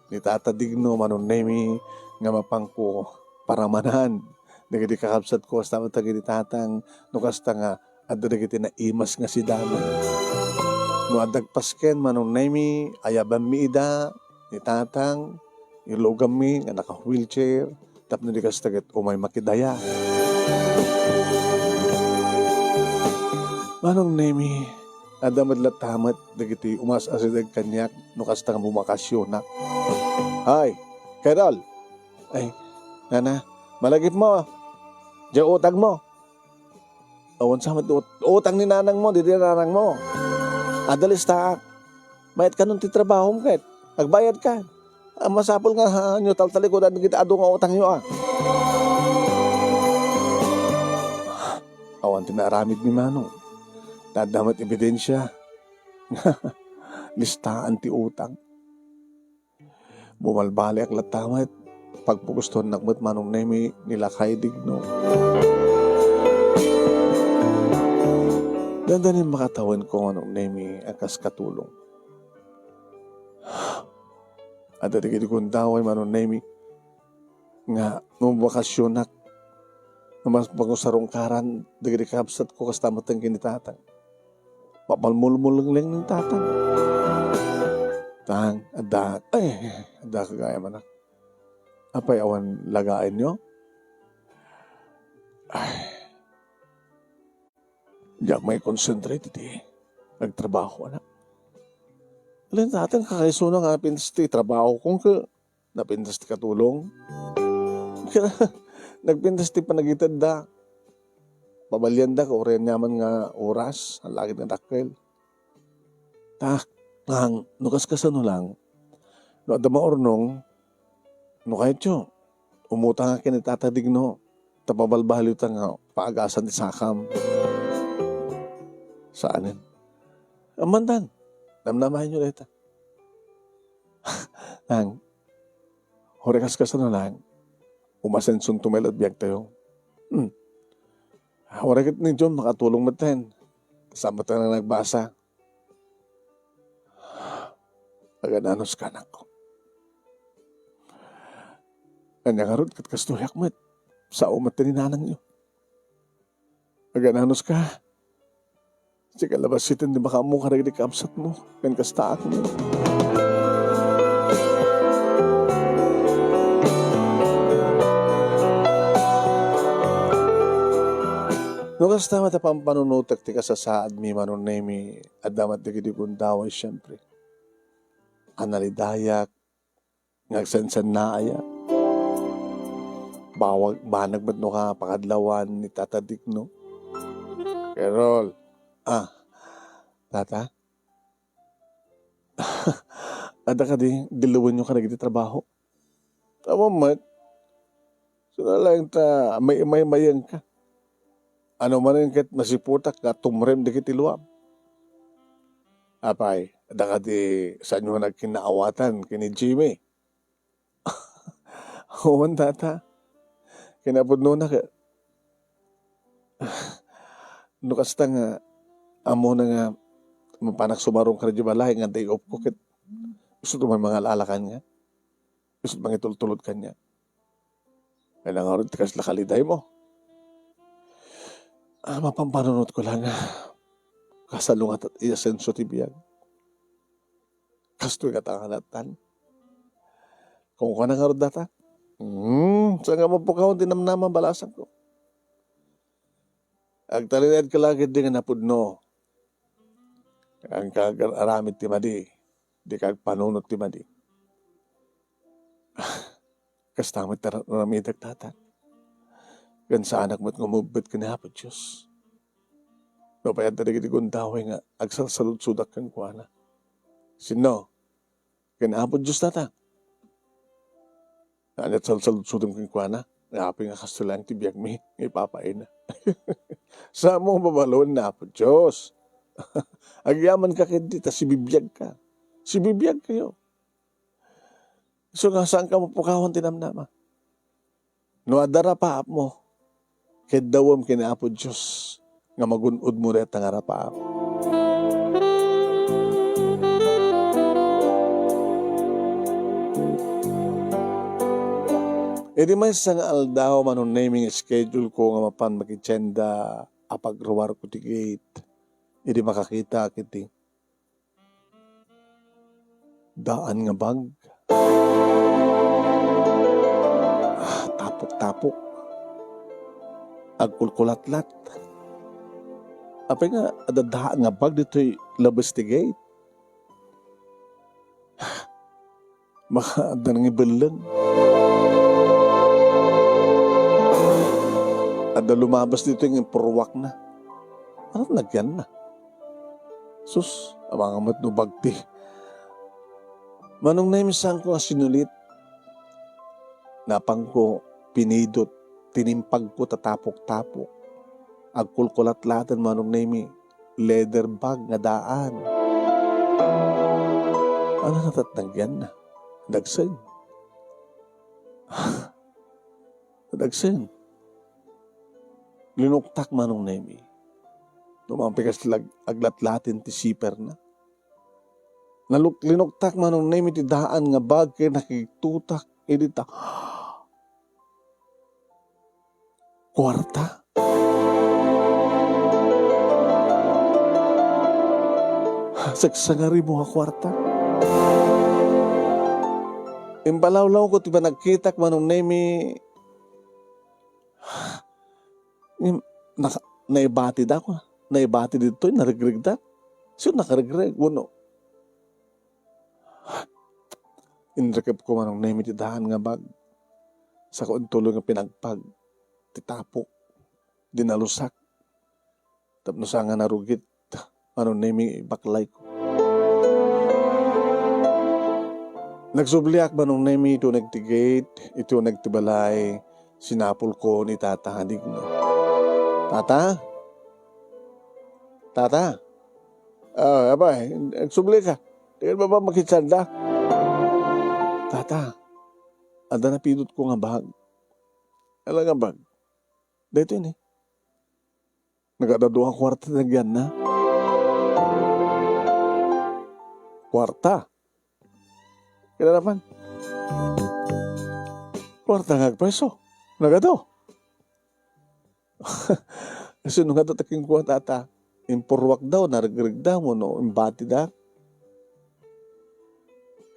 ni Tata Digno, manong nemi, nga mapangko paramanan. Nagadi kakabsat ko, as tamat ni tatang, no kasta nga, adda nagiti na imas nga si dami. No adagpasken, manong nemi, ayaban mi ida, ni tatang, ilogam mi, nga naka-wheelchair, tapno di kastagat, umay makidaya. Manong nemi, ada madlat tamat dagiti umas asidag kanyak no kasta nga bumakasyon na. Hay, Carol. Ay, nana, malagip mo. Diyan utang mo. Awan sa utang ni nanang mo, di nanang mo. Adalis taak. Mayat ka nun ti trabaho mo ket. Nagbayad ka. Masapol nga nyo taltalikodan kita ado nga utang nyo ah. Awan tinaramid ni manong. Tadamat ebidensya. Listaan ti utang. Bumalbali ak latamat. Pagpuguston nakmat manong nemi nilakay digno. Dandanin makatawan ko manong nemi akas katulong. At dati kiti kundaway manong nemi nga mabakasyon nak mas pagusarong karan dagiti kapsat ko kas tamatang kinitatang. Papalmulmul lang ng tatang. Tang, ada kagaya manak. Apay awan lagain nyo? Ay, diyak may concentrate iti. Nagtrabaho anak. Alin tatang kakaiso na nga pintas ti trabaho kung ka napintas ti katulong. Nagpintas ti panagitad da. pabalyanda ko, rin naman nga oras, ang lagi ng dakkel. Lang, nukas ka sa no lang, no adama ornong, no kahit yun, umutang nga kinitatadig no, tapabalbahal yung nga, paagasan ni Sakam. Saanin? Amandan, namnamahin nyo leta. Lang, horekas ka sa no lang, umasensun tumel at biyag tayo. Horekat ni John, makatulong matin. Kasama tayo na nagbasa. Agananos ka na ko. Kanya karod kat kastuyak mo sa umat ni nanang nyo. Agananos ka. Sige labasitin di baka mo karagdi kamsat mo. Kan kastaak mo. Nukas tama ta pampanunutak ti kasasaad mi manunemi adamat di kiti kundaway siyempre. Analidayak, ngagsansan na aya. Bawag, banag ba't no ka, pakadlawan ni Tata Dick, no? Carol, Tata? Ada ka diluwan nyo ka nagiti trabaho. Tama mat. Suna lang ta, may ka. Ano man yung kat masiputak ka, tumrem di kiti luwam. Apay, ada ka saan nyo nagkinaawatan, kini Jimmy. Huwan, Tata. Kinapod na ka. Nukasta nga, amo na nga, mapanak sumarong ka na di balay, nga day off ko, gusto naman mga lalakan nga. Gusto mga itultulod ka niya. Kaya nga rin, tikas lakaliday mo. Mapampanunod ko lang, kasalungat at iasenso tibiyag. Kastoy katanganatan. Kung ka na nga rin data, saan nga mapukawang dinamnaman balasan ko. Agtalinad ka lagi din nga napudno. Ang kagaramit ti madi, di kagpanunod ti madi. Kastamit naramidag tata. Gan sa anak mo't ngumubit ka na hapot Diyos. Napayad na nagiti gundaway nga, agsalsalud-sudak kang kuwana. Sino? Kinahapot Diyos tata. Anat salsalud-sudak kang kuwana. Ngapi nga kastulang tibiyag mi, ipapain na. Sa mong babalon na hapot Diyos. Agyaman ka kindi, ta si bibiyag ka. Si bibiyag kayo. So nga saan ka mapukawan tinamnama? No adara paap mo, kedawam kinaapod Diyos, nga magunod mo rin ang arapaap. Di may isang aldaw manong naming schedule ko nga mapan makitsenda apagruwar ko ti gate. Di makakita kiti. Daan nga bag. Tapok-tapok. Agkulkulatlat. Apay nga, adadaan nga bag dito'y labas ti gate. Maka nang ibalan. Ada lumabas dito yung purwak na. Ano nagyan na? Sus, amang amat no bagti. Manong naimisang ko nga sinulit. Napang ko pinidot, tinimpag ko tatapok-tapok. Agkulkulat-latan manong naimi, leather bag nga daan. Ano natatnagyan na? Dagsen. Dagsen. Linuktak manong naimi. Lumampikas aglat-latin ti siper na. Linuktak manong naimi ti daan nga bag kaya nakikitutak. Edita. Kwarta. Sagsangari mo nga kwarta. Impalawlaw ko tiba nagkitak manong nemi. Naibatid ako. Naibatid dito. Narigrigda. So nakarigreg. Uno. Inrekap ko manong nemi tidahan nga bag. Sa kuntulong nga pinagpag. Titapok. Dinalusak. Tapno sa nga narugit. Manunay baklay ko. Nagsubliak manunay ito nagtigate, ito nagtibalay, sinapol ko ni Tata Hadigno. Tata? Tata? Abay, nagsubli ka. Tingnan ba makitsanda? Tata, ada na pidot ko nga bag. Alam nga bag? Dito yun eh. Nagadaduha kwarta na yan na. Kwarta? Kaya naman. Kwarta nga peso. Nagado. Kasi nung natataking ko tata, impurwak daw, naragrig daw mo, no? Imbati daw.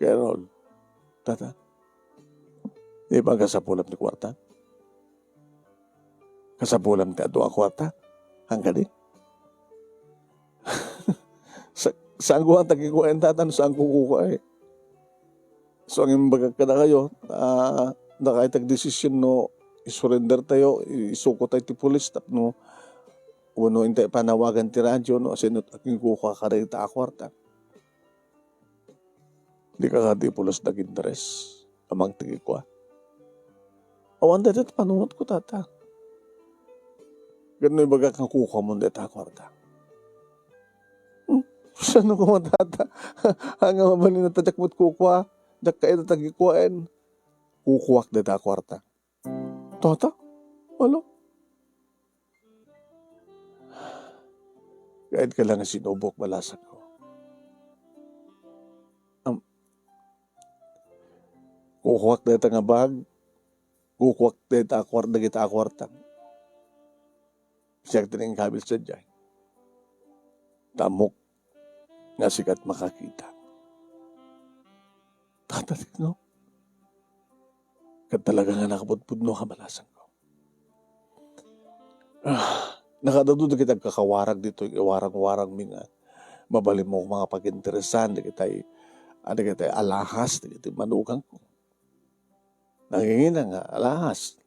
Kaya ron, tata, di ba kasapulam ni kwarta? Kasapulam ka doon ang kwarta? Hanggang din? Saan ko ang tagikuha tata? Saan ko kukuha eh? So ang imbaga ka na kayo, na kahit ang-desisyon no, isurrender tayo, isuko tayo ti pulis, tapno, uno intay panawagan ti radyo, no, asin aking kukuha ka rin ta akwarta. Di ka di pulos nag-interes, amang tigi ko. Awan dito, panunod ko tata. Ganun yung baga kang kukuha mo dito akwarta. Saan ko matata? Hanggang mabalin na tadyak mo't kukuha. Dak kayo na tagikuhain. Kukuwak dito akwarta. Tata? Wala. Kahit ka lang sinubok malasak ko. Kukuwak dito nga bag. Kukuwak dito akwarta. Kita akwarta. Siya tining kabil sa dyan. Tamok. Nga sikat makakita. Tatatik, no? Kat talaga nga nakapudpudno ka malasan ko. Nakadado kita kakawarag dito, iwarang-warang mga mabalim mo mga pag-interesan, di kita alahas, di kita manugang ko. Nangingina nga, alahas.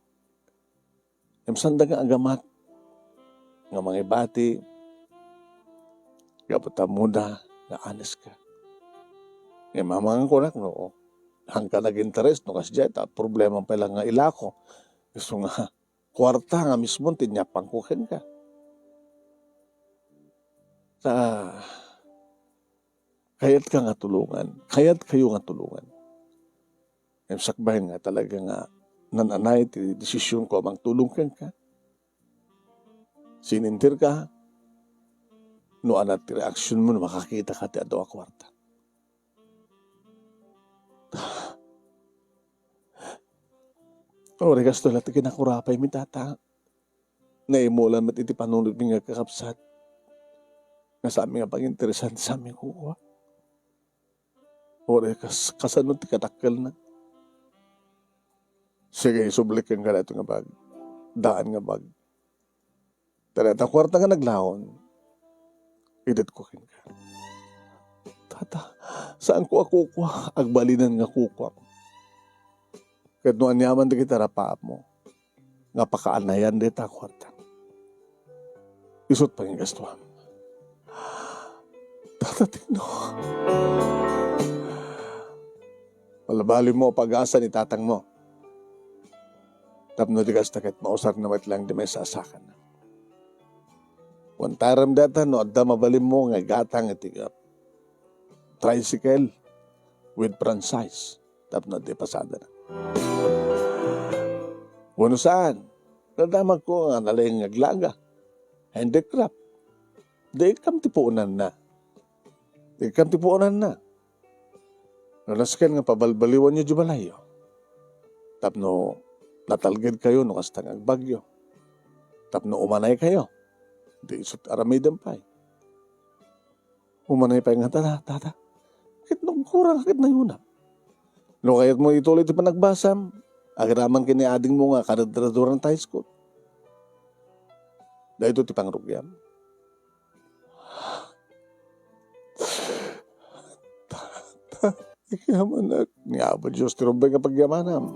Yung sanda nga agamat, nga mga ibati, kapata muda, nga honest ka. Yung mamangan ko na, no, hangka nag-interest, no, kasi dyan, problema pa lang nga ilako. Gusto nga, kwarta nga mismo, tinyapang kukin ka. Kaya't ka nga tulungan. Kaya't kayo nga tulungan. Yung sakbahin nga talaga nga, nananay, desisyon ko, amang tulungkan ka. Sinintir ka, no anat reaction mo, makakita ka ti ato a kwarta. Regas to lahat kinakurapay mi tata. Naimulan mat iti panunod mi nga kakapsat. Nga sa amin nga pang-interesan sa amin kuha. Regas kasanod ti katakkel na. Sige, sublik yung ganito nga bag. Daan nga bag. Talata kwarta nga naglahon. Idit ko kin ka. Tata, saan ko ako kuha? Agbalinan nga kuha. Kahit no anyaman di kita rapaap mo. Nga pakaanayan di ta kwarta. Isot pa yung gastuhan. Tatating no. Malabali mo pag-asa ni tatang mo. Tapno di kasta kahit mausar na lang di may sasakan na. Wantaram data no, adda mabalim mo nga gatang iti tricycle with franchise. Tapno di pasada na. Wano saan? Nadamag ko nga nalayang ngaglaga. Handicraft. Di ikam tipuunan na. Di ikam tipuunan na. Nalaskan nga pabalbaliwan nyo jubalayo. Tapno natalgid kayo no kastang agbagyo. Tapno umanay kayo. Di isot aramay dampay. Umanay pa nga tata. Bakit nung kurang kakit na yun? No kaya't mo ituloy ito pa nagbasam. Agaraman kiniading mo nga kadadradurang tayo school. Dahil ito ti pangrugyam. Ikiyaman na. Nga ba Diyos, tirubay nga pagyamanam.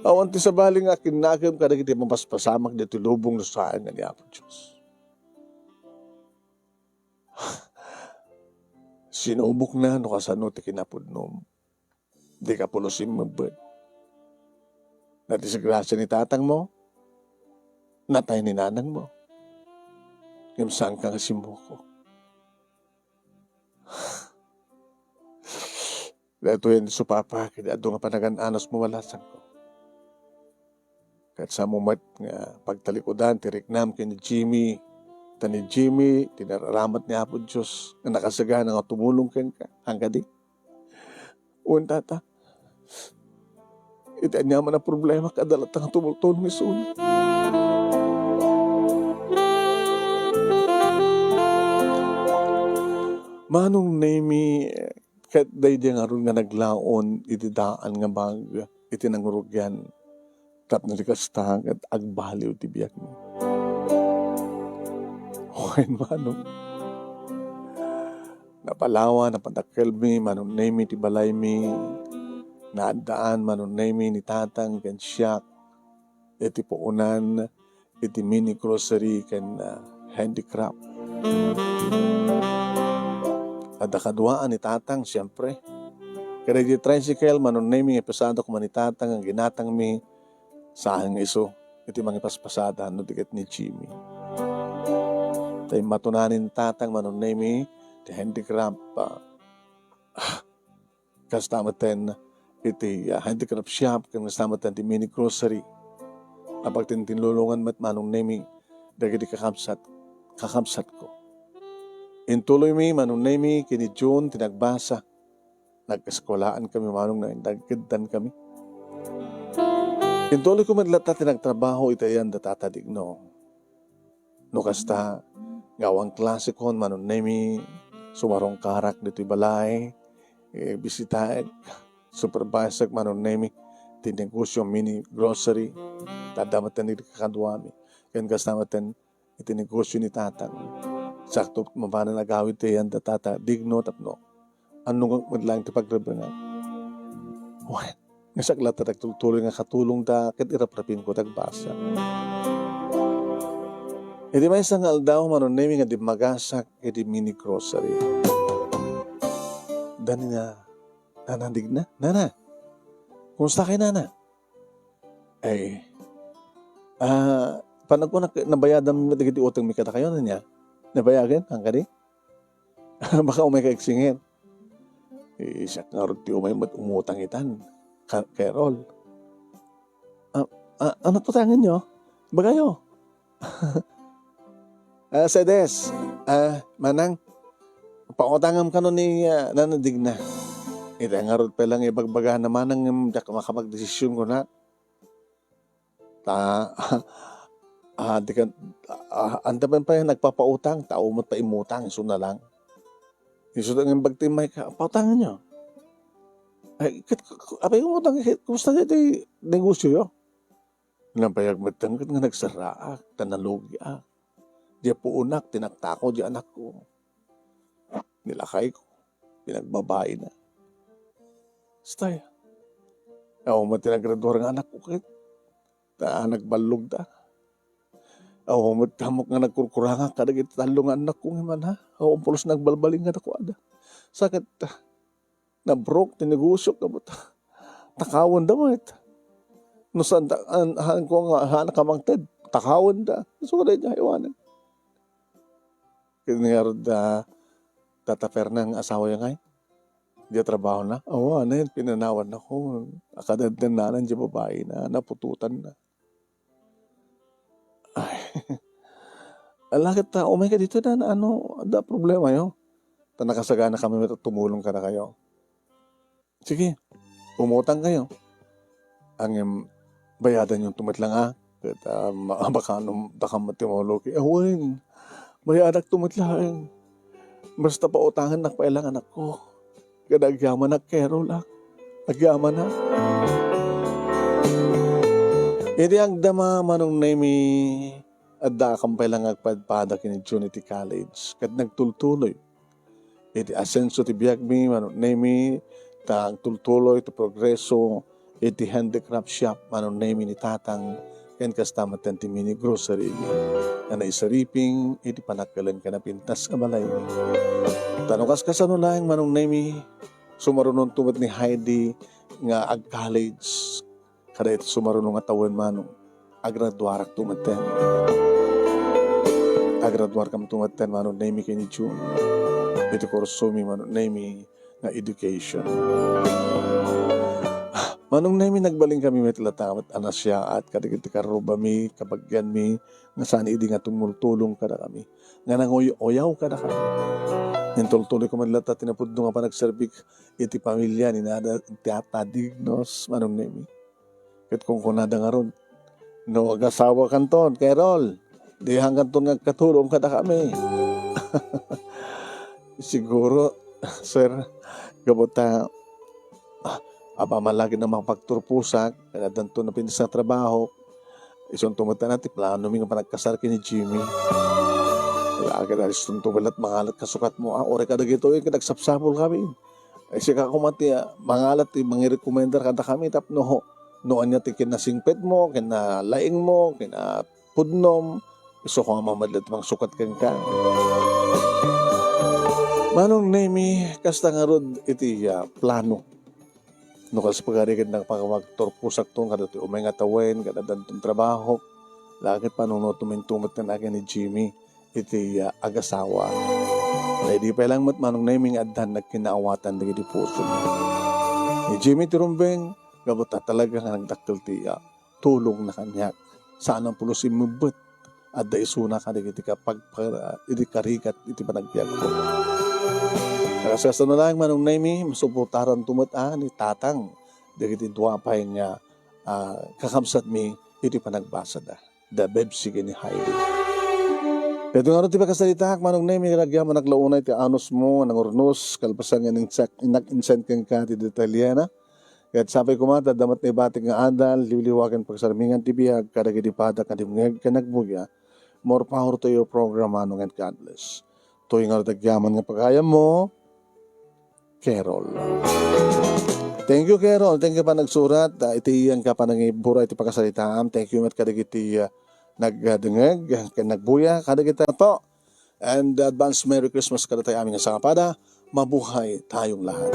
Awan ti sa baling nga kinagam ka na kiti mapaspasamak dito lubong lusaan nga ni Apo Diyos. Sinubok na no kasano ti kinapudnom. Di ka pulusim mabad. Natisgrasya ni tatang mo, natay ni nanang mo. Yung saan ka nga simuko. Dato yun sa papa, kaya doon nga panagan-anos mo walasan ko. Kahit sa moment nga pagtalikodan, tiriknam kay ni Jimmy, ni Jimmy, tinararamat niya po Diyos, na nakasaga nga tumulong ka, hangga di. Uwan tata, ito niya man ang problema, kadalat ang tumultulong isun. Manong name kat day di nga ron nga naglaon, itidaan nga bag, itinangurugyan, tap na rikastang at agbaliw ti biyak mo. Okay, manong. Napalawa, napadakkel mi, manong name ti balay mi, naadaan, manong name ni tatang, kan siyak, iti puunan, iti mini grocery, kan handicraft. Kada kaduaan ni tatang, siyempre. Kada di tricycle, manong naming ipasada ko man ni tatang, ang ginatang mi, sahang iso, iti mga ipaspasada, no dikat ni Jimmy. Tayo matunanin ni tatang, manong naming, ti handicraft, kastamatan, iti handicraft shop, kastamatan ti mini grocery, napag tinulungan mat manong naming, dagiti kakabsat ko. Intuloy mi, manong nami, kini June, tinagbasa. Nagkaskolaan kami, manong na nagkidan kami. Intuloy ko madlata, tinagtrabaho, itayan datatadig, no. No kasta, gawang klase ko, manong nami, sumarong karak dito'y balay, bisitaeg, supervisor, manong nami, tinegosyo, mini grocery, tadamatan ni kakadwami. Yan kastamatan, itinegosyo ni tatang. Sakto mabana nagawid ti yan tata digno tapno anong madlang ti pagrebengan wan nga saklat ta tagtuloy nga katulong ta ket iraprapin ko tagbasa iti may isang aldaw manon nemi nga di magasak iti mini grocery dani na nanadig na nana kumusta kay nana ay panag ko nabayadan mo dagiti utang mi kada kayo na niya nabayagan, ang kani? Baka umay kaiksingin. Siya nga rin ti umay mat umutang itan. Carol. Ano po tangan nyo? Bagayo. Sedes. Manang. Pautangam ka nun ni nanadig na. Ita nga rin palang ibagbagahan naman ang makamagdesisyon ko na. Andaman pa yung nagpapautang, tao mo't pa imutang, iso na lang. Iso na yung bagtimay ka, pautangan nyo. Ay, apay yung utang, kumusta dito yung negosyo yun? Nabayag matangkat nga nagsaraak, tanalogya. Diya po unak, tinaktako, diya anak ko. Nilakay ko, pinagbabae na. Stay. Ako mo tinagraduar ng anak ko, kahit nagbalog da. Ako magtamok nga nagkurkuranga kadagit talong anak kong iman ha. Ako pulos nagbalbaling nga ako ada. Sakit na broke tinegosyo ka buta. Takawan da mo ito. No saan ko nga hanak kamangtad. Takawan da. So ka na iwanan. Kinarod tataper ng asawa yung ngay. Diya trabaho na. Oo, ano yun, pinanawan ako. Akadadan na ng babae na napututan na. Ay, alakit ta, umay ka dito na ano, da problema yo. Ta nakasagana kami tumulong ka na kayo. Sige, umutang kayo. Ang bayadan yung tumatlang At baka dakam matimolog. Ewan, bayadak tumatlang. Basta pa utangan na kailangan ako. Kadagyaman na kero lang. Agyaman na. Iti agdama manong nami adda kampay lang agpadpada kini Trinity College kat nagtultuloy. Iti asenso ti biagmi manong nami ta tultuloy ti progreso iti handicraft shop manong nami ni tatang ken kasta ti mini grocery nga naisariping iti panakalan ka na pintas nga balay tanukas kasano lang manong nemi sumarunong tumat ni Heidi nga ag-college kada ito sumarunong nga tawen manong agradwarak tumaten agradwarak kam tumaten manong nemi kini June iti kursumi manong nemi nga education manong nemi nagbaling kami met latamat anasya at kadagiti karuba mi kabagyan mi nga saan idi nga tumultulong kada kami nga nangoy-oyaw kada kami nintultuloy ko man lata tinapudno nga panagserbik iti pamilya ni nada tiatadignos manong nemi ket kung kunada nga ron no agasawa kanton Carol di hanggang ton nga katulong kada kami siguro sir gabota malagi na mapagturpusak kaya danto na pindas sa trabaho isang tumata natin plano mi nga panagkasar kini Jimmy lagi na isang tumalat mangalat kasukat mo ore kada gito kadagsapsapol kami ay siya kakumati mangalat mangirekomendar kada kami tapno noon niya ti kinasingpet mo kinalaing mo kinapudnom gusto ko nga mamadlat mang sukat ken ka manong nemi kasta nga rod iti plano no kas pagarigid ng pagmagturpusak tong kada ti umay nga tawen kada dantong trabaho lagi pa nung tumintumot na naga ni Jimmy iti agasawa na di pa lang manong naming adhan nagkinaawatan na di puso ni Jimmy tirumbeng gabuta talaga nga nagdaktil ti tulong na kanyak saan ang pulusin mo bet at da isuna ka iti kapag iti karikat iti panagbiag ko kasi sa lang manong nami masuputaran tumat ni tatang dagiti duwapay nga kakamsat mi iti panagbasa da the bebsi ni Heidi ito nga rin ti pagkasalita manong nami lagyan mo naglaunay ti anos mo nangurnos kalpasan nga nag-insent kang ka ti detalyena kahit sabi ko mata damat na ibatik nga adal liwliwakan pagsarmingan ti biyag kadagiti padak nga dimngeg ka nagbuya more power to your program manong and God bless tuwing nga tagyaman nga pagkaya mo Carol. Thank you, Carol. Thank you pa nagsurat. Iti yan ka pa nangibura iti pagkasalitaan. Thank you mat kadagiti nagdengeg, nagbuya, kadagiti po. And advance Merry Christmas kada tayo aming sangapada. Mabuhay tayong lahat.